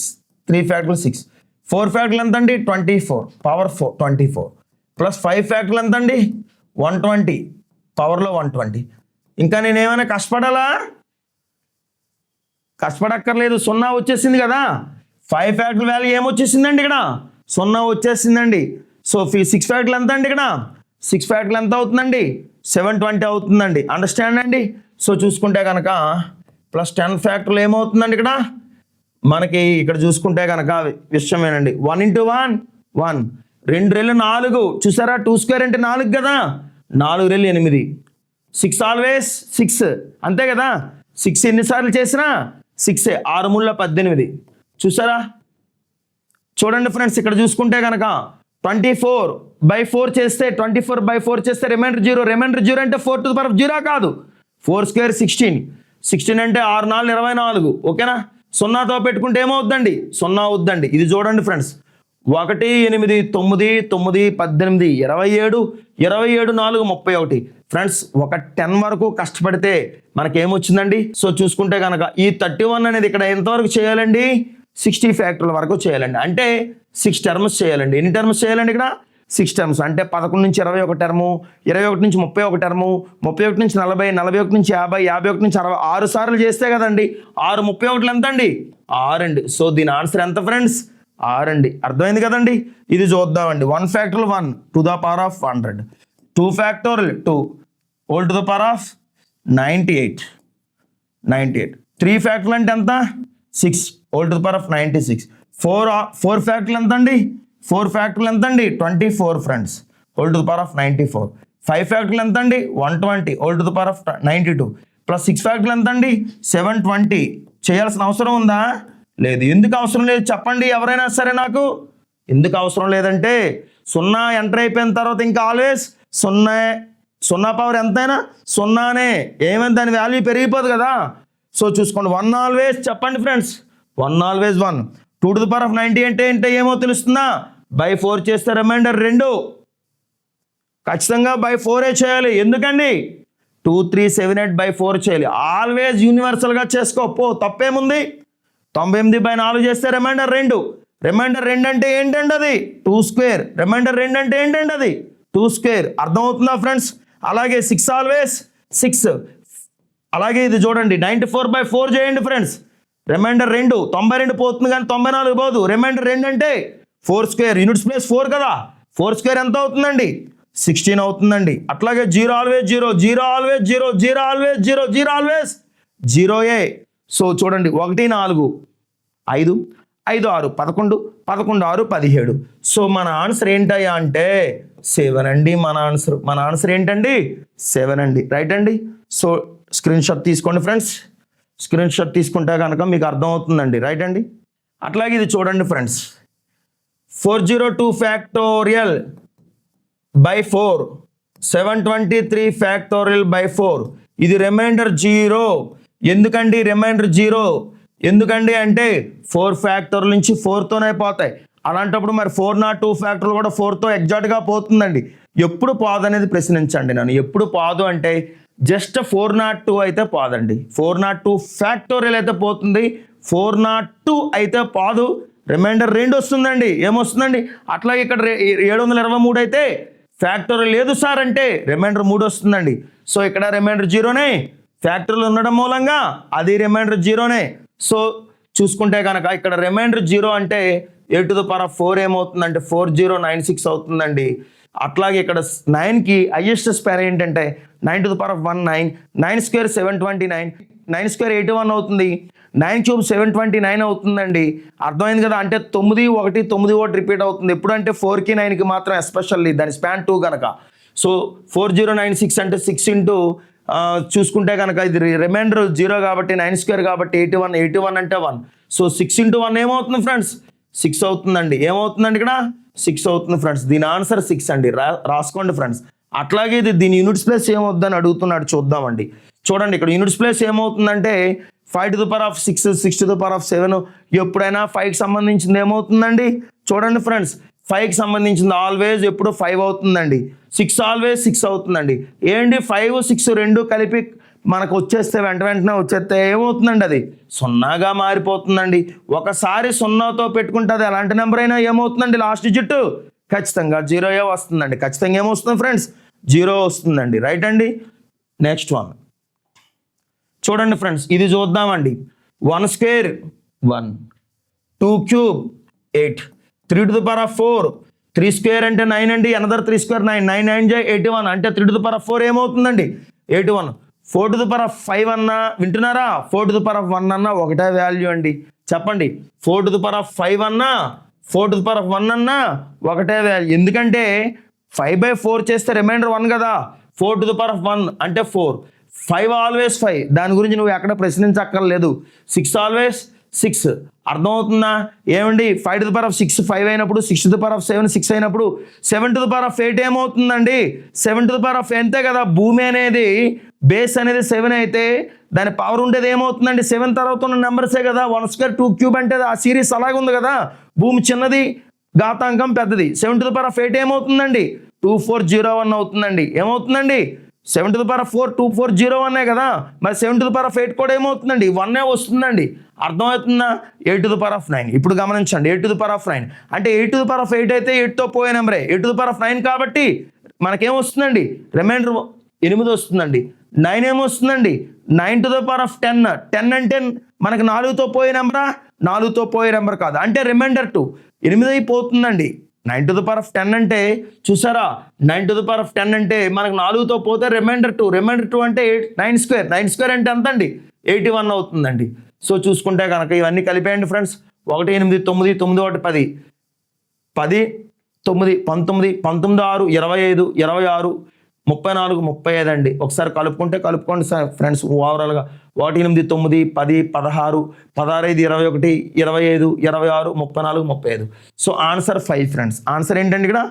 3 ఫ్యాక్టరల్ 6. 4 ఫ్యాక్టరల్ ఎంత అండి? 24. పవర్ 4 24. ప్లస్ 5 ఫ్యాక్టరల్ ఎంత అండి? 120. పవర్లో 120. ఇంకా నేను ఏమైనా కష్టపడక్కర్లేదు. 0 వచ్చేసింది కదా. 5 ఫ్యాక్టరల్ వాల్యూ ఏమొచ్చేసిందండి ఇక్కడ? 0 వచ్చేసిందండి. సో 6 ఫ్యాక్టరల్ ఎంత అండి ఇక్కడ? 6 ఫ్యాక్టరల్ ఎంత అవుతుందండి? 720 అవుతుందండి. అండర్స్టాండ్ అండి. సో చూసుకుంటే కనుక ప్లస్ 10 ఫ్యాక్టర్లు ఏమవుతుందండి ఇక్కడ మనకి ఇక్కడ చూసుకుంటే కనుక విషయమేనండి. 1 into 1 1, 2 రెళ్ళు 4 చూసారా, 2 స్క్వేర్ అంటే 4 కదా, 4 రెళ్ళు 8, 6 ఆల్వేస్ 6 అంతే కదా, 6 ఎన్నిసార్లు చేసినా 6, 6 ముళ్ళ 18 చూసారా. చూడండి ఫ్రెండ్స్ ఇక్కడ చూసుకుంటే కనుక 24/4 చేస్తే 24/4 చేస్తే రిమైండర్ 0 అంటే 4 to the power of 0 కాదు, 4 స్క్వేర్ 16 అంటే 6 4 24 ఓకేనా. 0తో పెట్టుకుంటే ఏమవుద్దండి 0 అవుద్దండి. ఇది చూడండి ఫ్రెండ్స్ 1 8 9 9 18 27 27 4 31 ఫ్రెండ్స్ ఒక 10 వరకు కష్టపడితే మనకేమొచ్చిందండి. సో చూసుకుంటే కనుక ఈ 31 అనేది ఇక్కడ ఎంతవరకు చేయాలండి 60 ఫ్యాక్టర్ల వరకు చేయాలండి. అంటే 6 టర్మ్స్ చేయాలండి. ఎన్ని టర్మ్స్ చేయాలండి ఇక్కడ 6 టర్మ్స్. అంటే 11 నుంచి 21 టర్ము, 21 నుంచి 31 టర్ము, 31 నుంచి 40, 41 నుంచి 50, 51 నుంచి 60, 6 సార్లు చేస్తే కదండి 6 31 ఎంత అండి 6 అండి. సో దీని ఆన్సర్ ఎంత ఫ్రెండ్స్ 6 అండి. అర్థమైంది కదండి. ఇది చూద్దామండి. 1 factorial 1 to the power of 100, 2 factorial 2 whole to the power of 98, 3 factorial అంటే ఎంత 6 whole to the power of 96, 4 factorial ఎంత అండి 4 ఫ్యాక్టోరియల్ ఎంత అండి 24 friends whole to the power of 94, 5 factorial ఎంత అండి 120 whole to the power of 92 plus 6 factorial ఎంత అండి 720. చేయాల్సిన అవసరం ఉందా లేదు. ఎందుకు అవసరం లేదు చెప్పండి ఎవరైనా సరే. నాకు ఎందుకు అవసరం లేదంటే 0 ఎంటర్ అయిపోయిన తర్వాత ఇంకా ఆల్వేస్ 0 పవర్ ఎంతైనా 0నే, ఏమైనా దాని వాల్యూ పెరిగిపోదు కదా. సో చూసుకోండి 1 ఆల్వేస్ చెప్పండి friends 1 always 1, 2 to the power of 90 అంటే ఏమో తెలుస్తుందా, బై 4 చేస్తే రిమైండర్ 2 ఖచ్చితంగా బై 4 చేయాలి. ఎందుకండి 2 3 7 8/4 చేయాలి. ఆల్వేస్ యూనివర్సల్గా చేసుకో తప్పేముంది. 98/4 చేస్తే రిమైండర్ 2, రిమైండర్ 2 అంటే ఏంటండి అది 2 స్క్వేర్, రిమైండర్ 2 అంటే ఏంటండి అది 2 స్క్వేర్. అర్థమవుతుందా ఫ్రెండ్స్. అలాగే 6 ఆల్వేస్ 6. అలాగే ఇది చూడండి 94/4 చేయండి ఫ్రెండ్స్, రిమైండర్ 2, 92 పోతుంది కానీ 94 పోదు, రిమైండర్ 2 అంటే 4 స్క్వేర్, యూనిట్స్ ప్లేస్ 4 కదా, 4 స్క్వేర్ ఎంత అవుతుందండి 16 అవుతుందండి. అట్లాగే 0 ఆల్వేస్ 0, 0 ఆల్వేస్ 0, 0 ఆల్వేస్ 0, 0 ఆల్వేస్ 0ఏ. సో చూడండి 1 4 5 5 6 11 11 6 17. సో మన ఆన్సర్ ఏంటయ్యా అంటే 7 అండి. మన ఆన్సర్ ఏంటండి 7 అండి. రైట్ అండి. సో స్క్రీన్ షాట్ తీసుకోండి ఫ్రెండ్స్, స్క్రీన్ షాట్ తీసుకుంటే కనుక మీకు అర్థమవుతుందండి. రైట్ అండి. అట్లాగే ఇది చూడండి friends 402 factorial by 4, 723 factorial by 4. ఇది రిమైండర్ 0. ఎందుకండి రిమైండర్ 0 ఎందుకండి అంటే 4 ఫ్యాక్టోరియల్ నుంచి 4తోనే పోతాయి. అలాంటప్పుడు మరి 402 ఫ్యాక్టోరియల్ కూడా 4తో ఎగ్జాక్ట్గా పోతుందండి. ఎప్పుడు పోదు అనేది ప్రశ్నించండి నన్ను. ఎప్పుడు పోదు అంటే జస్ట్ 402 అయితే పోదండి. 402 ఫ్యాక్టోరియల్ అయితే పోతుంది, 402 అయితే పోదు. రిమైండర్ 2 వస్తుందండి. ఏమొస్తుందండి. అట్లాగే ఇక్కడ 723 అయితే ఫ్యాక్టోరియల్ లేదు సార్ అంటే రిమైండర్ 3 వస్తుందండి. సో ఇక్కడ రిమైండర్ 0నే, ఫ్యాక్టోరియల్ ఉండడం మూలంగా అది రిమైండర్ 0నే. సో చూసుకుంటే కనుక ఇక్కడ రిమైండర్ 0 అంటే 8 to the power of 4 ఏమవుతుందంటే 4096 అవుతుందండి. అట్లాగే ఇక్కడ 9కి హైయెస్ట్ స్పేర్ ఏంటంటే 9 to the power of 1 9, 9 square 729, 9 square 81 అవుతుంది, 9 క్యూబ్ 729 అవుతుందండి. అర్థమైంది కదా. అంటే 9 1 9 1 రిపీట్ అవుతుంది. ఎప్పుడంటే 4కి 9కి మాత్రం ఎస్పెషల్లీ దాని స్పాన్ 2 కనుక. సో 4096 అంటే 6 ఇంటూ చూసుకుంటే కనుక ఇది రిమైండర్ 0 కాబట్టి 9 స్క్వేర్ కాబట్టి 81 అంటే 1. సో 6 into 1 ఏమవుతుంది ఫ్రెండ్స్ 6 అవుతుందండి. ఏమవుతుందండి ఇక్కడ 6 అవుతుంది ఫ్రెండ్స్. దీని ఆన్సర్ 6 అండి. రాసుకోండి ఫ్రెండ్స్. అట్లాగే ఇది దీని యూనిట్స్ ప్లేస్ ఏమవుతుందని అడుగుతున్నాడు, చూద్దామండి. చూడండి ఇక్కడ యూనిట్స్ ప్లేస్ ఏమవుతుందంటే 5 to the power of 6, 6 to the power of 7. ఎప్పుడైనా 5కి సంబంధించింది ఏమవుతుందండి చూడండి ఫ్రెండ్స్, 5కి సంబంధించింది ఆల్వేస్ ఎప్పుడు 5 అవుతుందండి. 6 ఆల్వేస్ 6 అవుతుందండి. ఏంటి 5 6 రెండు కలిపి మనకు వచ్చేస్తే వెంటనే వచ్చేస్తే ఏమవుతుందండి అది 0గా మారిపోతుందండి. ఒకసారి 0తో పెట్టుకుంటుంది ఎలాంటి నెంబర్ అయినా ఏమవుతుందండి లాస్ట్ డిజిట్ ఖచ్చితంగా 0 వస్తుందండి. ఖచ్చితంగా ఏమొస్తుంది ఫ్రెండ్స్ 0 వస్తుందండి. రైట్ అండి. నెక్స్ట్ వన్ చూడండి ఫ్రెండ్స్, ఇది చూద్దామండి. 1 square 1, 2 cube 8, 3 to the power of 4, 3 square అంటే 9 అండి, అనదర్ 3 స్క్వేర్ 9, 9 9 జై 81 అంటే 3 to the power of 4 ఏమవుతుందండి 81. 4 to the power of 5 అన్నా వింటున్నారా, 4 to the power of 1 అన్నా ఒకటే వాల్యూ అండి. చెప్పండి 4 to the power of 5 అన్నా 4 to the power of 1 అన్నా ఒకటే వాల్యూ. ఎందుకంటే 5/4 చేస్తే రిమైండర్ 1 కదా, 4 to the power of 1 అంటే 4, 5 ఆల్వేస్ 5, దాని గురించి నువ్వు ఎక్కడ ప్రశ్నించక్కర్లేదు. 6 ఆల్వేస్ 6, అర్థమవుతుందా ఏమండి. 5 to the power of 6 5 అయినప్పుడు, 6 to the power of 7 6 అయినప్పుడు, 7 to the power of 8 ఏమవుతుందండి 7 to the power of అంతే కదా. భూమి అనేది బేస్ అనేది 7 అయితే దాని పవర్ ఉండేది ఏమవుతుందండి 7 తర్వాత ఉన్న నెంబర్సే కదా. 1 స్క్వేర్ 2 క్యూబ్ అంటే ఆ సిరీస్ అలాగే ఉంది కదా. భూమి చిన్నది, ఘాతాంకం పెద్దది. 7 to the power of 8 ఏమవుతుందండి 2401 అవుతుందండి. ఏమవుతుందండి 7 to the power of 4 2401 కదా. మరి 7 to the power of 8 కూడా ఏమవుతుందండి 1 వస్తుందండి. అర్థమవుతుందా. 8 to the power of 9 ఇప్పుడు గమనించండి. 8 to the power of 9 అంటే 8 to the power of 8 అయితే 8తో పోయే నెంబరే. 8 to the power of 9 కాబట్టి మనకేమొస్తుందండి రిమైండర్ 8 వస్తుందండి. 9 ఏమొస్తుందండి 9 to the power of 10. 10 అంటే మనకు 4తో పోయే నెంబరా, 4తో పోయే నెంబర్ కాదు, అంటే రిమైండర్ 2 8 అయిపోతుందండి. 9 to the power of 10 అంటే చూసారా, 9 to the power of 10 అంటే మనకు 4తో పోతే రిమైండర్ 2, రిమైండర్ 2 అంటే 9 స్క్వేర్, 9 స్క్వేర్ అంటే ఎంత అండి 81 అవుతుందండి. సో చూసుకుంటే కనుక ఇవన్నీ కలిపేయండి ఫ్రెండ్స్. 1 8 9 9 1 10 10 9 19 19 6 25 26 34 35 అండి. ఒకసారి కలుపుకోండి సార్ ఫ్రెండ్స్. ఓవరాల్గా 1 8 9 10 16 16 5 21 25 26 34 35. So answer 5 friends. ఆన్సర్ ఏంటండి ఇక్కడ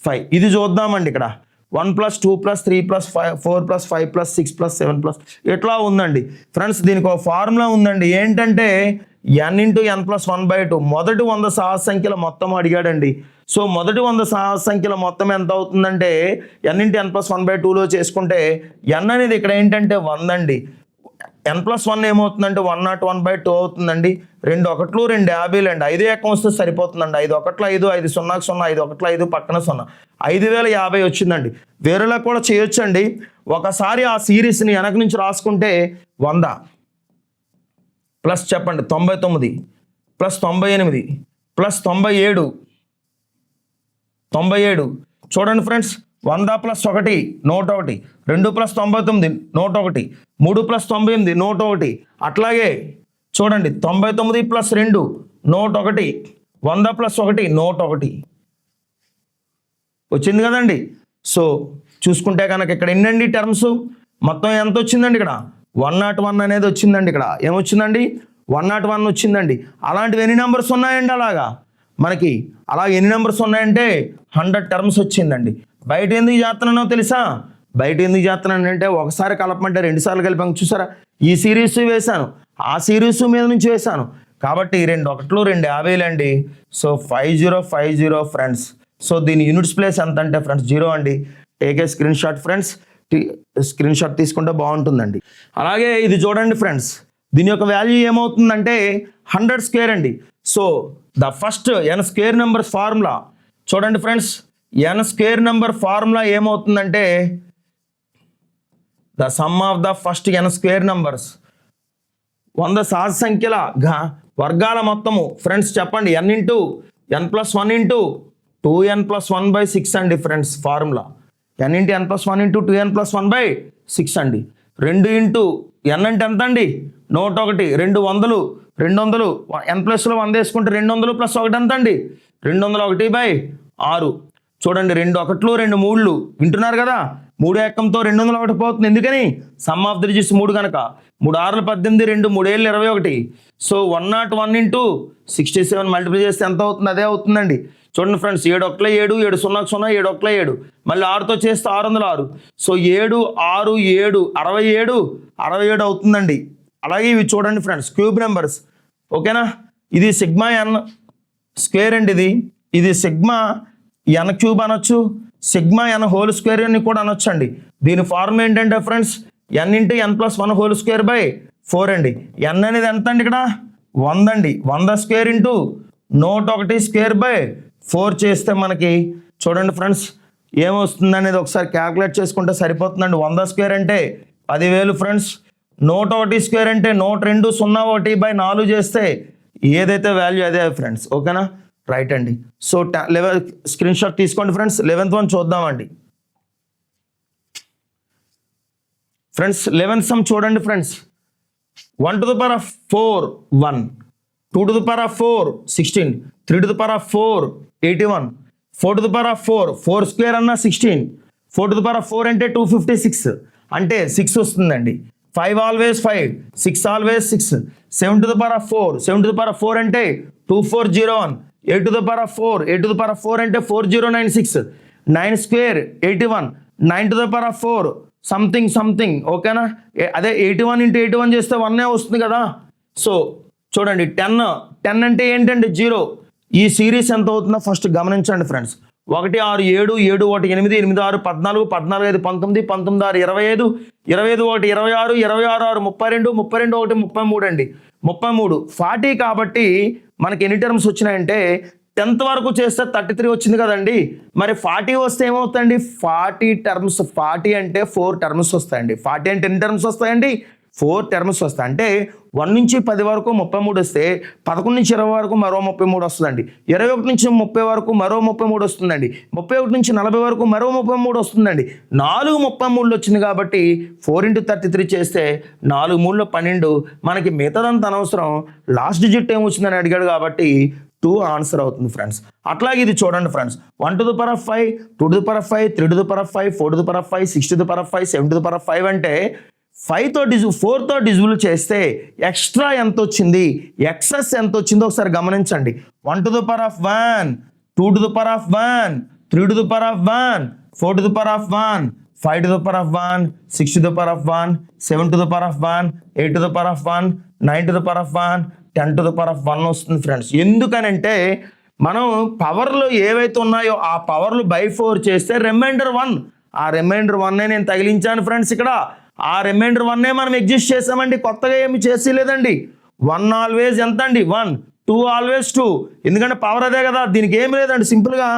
5. ఇది చూద్దామండి. ఇక్కడ 1 + 2 + 3 + 4 + 5 + 6 + 7 + ఎట్లా ఉందండి ఫ్రెండ్స్. దీనికి ఒక ఫార్ములా ఉందండి. ఏంటంటే n × n + 1/2. మొదటి 100 సహజ సంఖ్యల మొత్తం అడిగాడండి. సో మొదటి 100 సహజ సంఖ్యల మొత్తం ఎంత అవుతుందంటే n × n + 1/2లో చేసుకుంటే n అనేది ఇక్కడ ఏంటంటే 100 అండి. n + 1 ఏమవుతుందంటే 101/2 అవుతుందండి. 2 1లు 2 50లు అండి. 5 ఎక్కం వస్తే సరిపోతుందండి. 5 1లు 5 5 0 0 5 1లు 5 పక్కన 0 5050 వచ్చిందండి. వేరేలా కూడా చేయొచ్చండి. ఒకసారి ఆ సిరీస్ని వెనక నుంచి రాసుకుంటే 100 ప్లస్ చెప్పండి 99 ప్లస్ 98 ప్లస్ 97 చూడండి ఫ్రెండ్స్. 100 + 1 101, 2 + 99 101, 3 + 98 101. అట్లాగే చూడండి 99 + 2 101, 100 + 1 101 వచ్చింది కదండి. సో చూసుకుంటే కనుక ఇక్కడ ఎన్నండి టర్మ్స్ మొత్తం ఎంత వచ్చిందండి. ఇక్కడ 101 అనేది వచ్చిందండి. ఇక్కడ ఏమొచ్చిందండి 101 వచ్చిందండి. అలాంటివి ఎన్ని నెంబర్స్ ఉన్నాయండి అలాగా మనకి ఎన్ని నెంబర్స్ ఉన్నాయంటే 100 టర్మ్స్ వచ్చిందండి. బయట ఎందుకు చేస్తున్నానో తెలుసా. బయట ఎందుకు చేస్తున్నానంటే ఒకసారి కలపమంటే 2 సార్లు కలిపాను. చూసారా, ఈ సిరీస్ వేశాను, ఆ సిరీస్ మీద నుంచి వేశాను కాబట్టి 2 1లు 2 50లు అండి. So 5050 friends. సో దీని యూనిట్స్ ప్లేస్ ఎంత అంటే ఫ్రెండ్స్ 0 అండి. Take a screen shot friends. Screen shot తీసుకుంటే బాగుంటుందండి. అలాగే ఇది చూడండి ఫ్రెండ్స్. దీని యొక్క వాల్యూ ఏమవుతుందంటే 100 స్క్వేర్ అండి. So the first n square numbers formula చూడండి friends. n square number formula ఏమవుతుందంటే the sum of the first n square numbers 100 సహజ సంఖ్యల వర్గాల మొత్తము ఫ్రెండ్స్. చెప్పండి n × n + 1 × 2n + 1/6 అండి friends. Formula n × n + 1 × 2n + 1/6 అండి. 2 × n అంటే ఎంత అండి 101, 200 200 n ప్లస్లో 100 వేసుకుంటే 200 + 1 ఎంత అండి 201/6. చూడండి 2 1లు 2 3లు వింటున్నారు కదా. 3 ఎక్కంతో 201 పోతుంది. ఎందుకని సమ్ ఆఫ్ ది డిజిట్స్ 3 కనుక. 3 6లు 18, 2 3 7లు 21. సో 101 × 67 మల్టిప్లై చేస్తే ఎంత అవుతుంది అదే అవుతుందండి. చూడండి ఫ్రెండ్స్ 7 1 7 7 0 0 7 1 7 మళ్ళీ 6తో చేస్తే 606. సో 7 6 7 67 అవుతుందండి. అలాగే ఇవి చూడండి ఫ్రెండ్స్ క్యూబ్ నెంబర్స్. ఓకేనా. ఇది సిగ్మా n స్క్వేర్ అండి. ఇది సిగ్మా n క్యూబ్ అనొచ్చు, సిగ్మా n హోల్ స్క్వేర్ అని కూడా అనొచ్చు అండి. దీని ఫార్మ్ ఏంటంటే friends n × n + 1 whole square / 4 అండి. n అనేది ఎంత అండి ఇక్కడ 100 అండి. 100 స్క్వేర్ × 101 స్క్వేర్ / 4 చేస్తే మనకి చూడండి ఫ్రెండ్స్ ఏమొస్తుంది అనేది ఒకసారి క్యాల్కులేట్ చేసుకుంటే సరిపోతుందండి. 100 స్క్వేర్ అంటే 10,000 ఫ్రెండ్స్. 101 స్క్వేర్ అంటే 102 01/4 చేస్తే ఏదైతే వాల్యూ అదే ఫ్రెండ్స్. ఓకేనా. రైట్ అండి. సో 11 స్క్రీన్ షాట్ తీసుకోండి ఫ్రెండ్స్. 11th వన్ చూద్దామండి ఫ్రెండ్స్. 11th సమ్ చూడండి friends. 1 to the power of 4 1, 2 to the power of 4 16, 3 to the power of 4 81, 4 to the power of 4 square అన్న 16, 4 to the power of 4 అంటే 256 అంటే 6 వస్తుందండి. 5 always 5, 6 always 6, 7 to the power of 4, 7 to the power of 4 అంటే 2401, 8 to the power of 4, 8 to the power of 4 అంటే 4096, 9 square 81, 9 to the power of 4 something ఓకేనా. అదే 81 into 81 చేస్తే 1 వస్తుంది కదా. సో చూడండి 10 అంటే ఏంటంటే 0. ఈ సిరీస్ ఎంత అవుతుందో ఫస్ట్ గమనించండి ఫ్రెండ్స్. 1 6 7 7 1 8 8 6 14 14 5 19 19 6 25 25 1 26 26 6 32 32 1 33 అండి. 33 40 కాబట్టి మనకి ఎన్ని టర్మ్స్ వచ్చినాయంటే 10th వరకు చేస్తే 33 వచ్చింది కదండి. మరి 40 వస్తే ఏమవుతుందండి? 40 టర్మ్స్. 40 అంటే 4 టర్మ్స్ వస్తాయండి. 40 అంటే ఎన్ని టర్మ్స్ వస్తాయండి? 4 టర్మ్స్ వస్తాయి. అంటే 1 నుంచి 10 వరకు 33 వస్తే 11 నుంచి 20 వరకు మరో 33 వస్తుందండి. 21 నుంచి 30 వరకు మరో 33 వస్తుందండి. 31 నుంచి 40 వరకు మరో 33 వస్తుందండి. 4 33 వచ్చింది కాబట్టి 4 into 33 చేస్తే 4 3 12. మనకి మిగతాదంతా అనవసరం. లాస్ట్ డిజిట్ ఏమొచ్చిందని అడిగాడు కాబట్టి 2 ఆన్సర్ అవుతుంది ఫ్రెండ్స్. అట్లాగే ఇది చూడండి friends. 1 to the power of 5, 2 to the power of 5, 3 to the power of 5, 4 to the power of 5, 6 to the power of 5, 7 to the power of 5 అంటే 4తో డిజిబుల్ చేస్తే ఎక్స్ట్రా ఎంత వచ్చింది, ఎక్సెస్ ఎంత వచ్చిందో ఒకసారి గమనించండి. 1 to the power of 1, 2 to the power of 1, 3 to the power of 1, 4 to the power of 1, 5 to the power of 1, 6 to the power of 1, 7 to the power of 1, 8 to the power of 1, 9 to the power of 1, 10 to the power of 1 వస్తుంది friends. ఎందుకనంటే మనం పవర్లు ఏవైతే ఉన్నాయో ఆ పవర్లు by 4 చేస్తే reminder 1, ఆ reminder 1 నేను తగిలించాను friends. ఇక్కడ ఆ రిమైండర్ 1 మనం ఎగ్జిస్ట్ చేసామండి. కొత్తగా ఏమి చేసి లేదండి. 1 ఆల్వేస్ ఎంత అండి? 1, 2 ఆల్వేస్ 2. ఎందుకంటే పవర్ అదే కదా. దీనికి ఏమి లేదండి. సింపుల్గా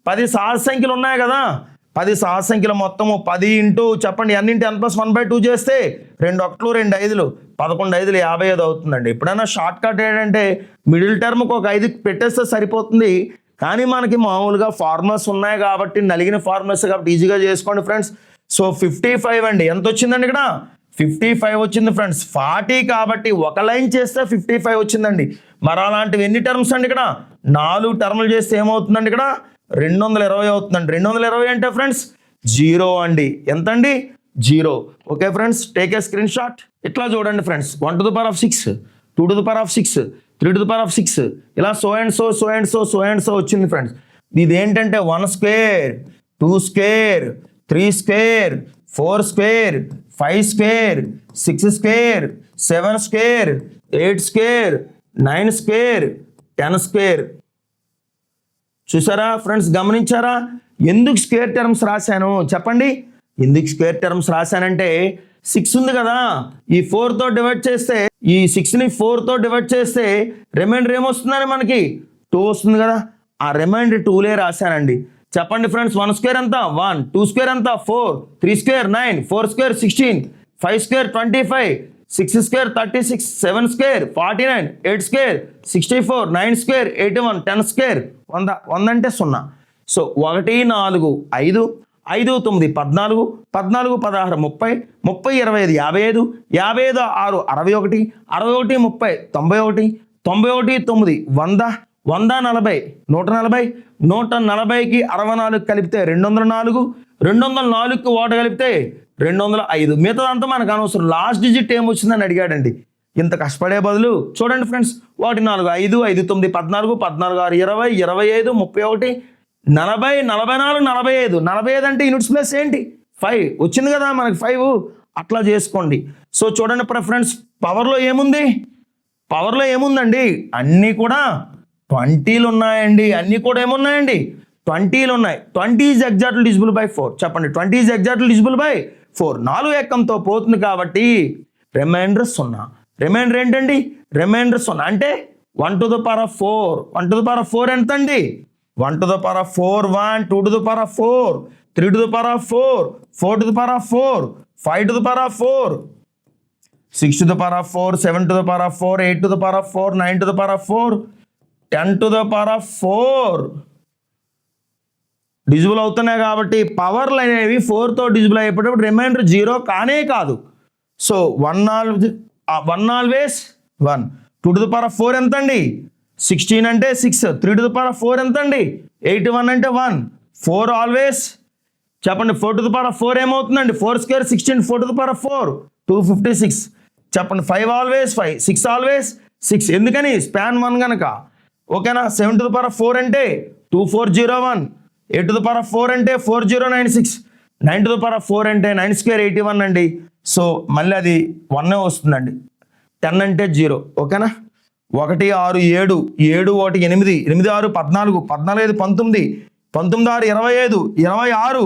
10 సహజ సంఖ్యలు ఉన్నాయి కదా. 10 సహజ సంఖ్యలు మొత్తము 10 ఇంటూ చెప్పండి n into n + 1/2 చేస్తే 2 1 2 5 11 5 55 అవుతుందండి. ఎప్పుడైనా షార్ట్ కట్ ఏంటంటే మిడిల్ టర్మ్కి ఒక 5 పెట్టేస్తే సరిపోతుంది. కానీ మనకి మామూలుగా ఫార్ములాస్ ఉన్నాయి కాబట్టి నలిగిన ఫార్ములాస్ కాబట్టి ఈజీగా చేసుకోండి ఫ్రెండ్స్. సో 55 అండి. ఎంత వచ్చిందండి ఇక్కడ? 55 వచ్చింది ఫ్రెండ్స్. 40 కాబట్టి ఒక లైన్ చేస్తే 55 వచ్చిందండి. మరి అలాంటివి ఎన్ని టర్మ్స్ అండి? ఇక్కడ 4 టర్ములు చేస్తే ఏమవుతుందండి? ఇక్కడ 220 అవుతుందండి. 220 అంటే ఫ్రెండ్స్ 0 అండి. ఎంత అండి? 0. Okay friends, take a screen shot. ఇట్లా చూడండి friends. 1 to the power of 6, 2 to the power of 6, 3 to the power of 6 ఇలా సో అండ్ సో వచ్చింది ఫ్రెండ్స్. ఇది ఏంటంటే 1 square, 2 square, 3 square, 4 square, 5 square, 6 square, 7 square, 8 square, 9 square, 10 square. చూసారా friends? గమనించారా? ఎందుకు square terms రాశాను చెప్పండి? ఎందుకు స్క్వేర్ టర్మ్స్ రాశానంటే 6 ఉంది కదా, ఈ 4తో డివైడ్ చేస్తే, ఈ 6ని 4తో డివైడ్ చేస్తే రిమైండర్ ఏమొస్తుందని మనకి 2 వస్తుంది కదా. ఆ రిమైండర్ 2లే రాశానండి. చెప్పండి ఫ్రెండ్స్, 1 స్క్వేర్ ఎంత? 1, 2 స్క్వేర్ ఎంత? 4, 3 square 9, 4 square 16, 5 square 25, 6 square 36, 7 square 49, 8 square 64, 9 square 81, 10 square 100. 100 అంటే 0. సో 1 4 5, 5 9 14, 14 16 30, 30 25 55, 55 6 61, 61 30 91, 91 9 100, 100 40, 140కి 64 కలిపితే 204, 204కి 1 కలిపితే 205. మిగతాదంతా మనకు అనవసరం. లాస్ట్ డిజిట్ ఏమొచ్చిందని అడిగాడండి. ఇంత కష్టపడే బదులు చూడండి ఫ్రెండ్స్. 1 4 5, 5 9 14, 14 6 20, 25 31, 40 44 45. 45 అంటే యూనిట్స్ ప్లస్ ఏంటి? 5 వచ్చింది కదా మనకి 5. అట్లా చేసుకోండి. సో చూడండి ఫ్రెండ్స్, పవర్లో ఏముంది? పవర్లో ఏముందండి? అన్నీ కూడా 20లు ఉన్నాయండి. అన్నీ కూడా ఏమున్నాయండి? 20లు ఉన్నాయి. 20 ఈజ్ ఎగ్జాక్ట్లీ డివిజిబుల్ బై 4. చెప్పండి, 20 ఈజ్ ఎగ్జాక్ట్లీ డివిజిబుల్ బై 4. 4 ఏకంతో పోతుంది కాబట్టి రిమైండర్ 0. రిమైండర్ ఏంటండి? రిమైండర్ 0 అంటే 1 to the power of 4. 1 to the power of 4 ఎంత అండి? 1 to the power of 4 1, 2 to the power of 4, 3 to the power of 4, 4 to the power of 4, 5 to the power of 4, 6 to the power of 4, 7 to the power of 4, 8 to the power of 4, 9 to the power of 4, 10⁴ divisible అవుతున్నాయి కాబట్టి పవర్లు అనేవి 4తో divisible అయిపోయేటప్పుడు reminder 0 కానే కాదు. So 1 always 1. 2⁴ ఎంత అండి? 16 అంటే 6. 3⁴ ఎంత అండి? 81 అంటే 1. 4 ఆల్వేస్ చెప్పండి. 4⁴ ఏమవుతుందండి? 4² 16. 4⁴ 256. చెప్పండి. 5 ఆల్వేస్ 5. 6 ఆల్వేస్ 6. ఎందుకని? స్పాన్ 1 కనుక. ఓకేనా? 7⁴ అంటే 2401. 8⁴ అంటే 4096. 9⁴ అంటే 9² 81 అండి. సో మళ్ళీ అది 1 వస్తుందండి. 10 అంటే 0. ఓకేనా? 1 6 7. 7 1 8. 8 6 14. 14 5 19. 19 6 25. 26.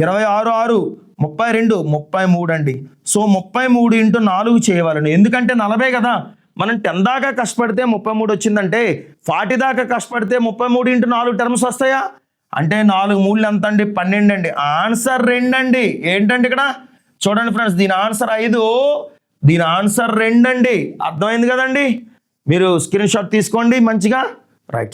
26 6 32. 33 అండి. So 33 into 4 చేయవాలండి. ఎందుకంటే 40 కదా. మనం 10 దాకా కష్టపడితే 33 వచ్చిందంటే 40 దాకా కష్టపడితే 33 ఇంటూ 4 టర్మ్స్ వస్తాయా? అంటే 4 3 ఎంత అండి? 12 అండి. ఆన్సర్ 2 అండి. ఏంటండి ఇక్కడ చూడండి ఫ్రెండ్స్, దీని ఆన్సర్ 5, దీని ఆన్సర్ 2 అండి. అర్థమైంది కదండి? మీరు స్క్రీన్ షాట్ తీసుకోండి మంచిగా. రైట్.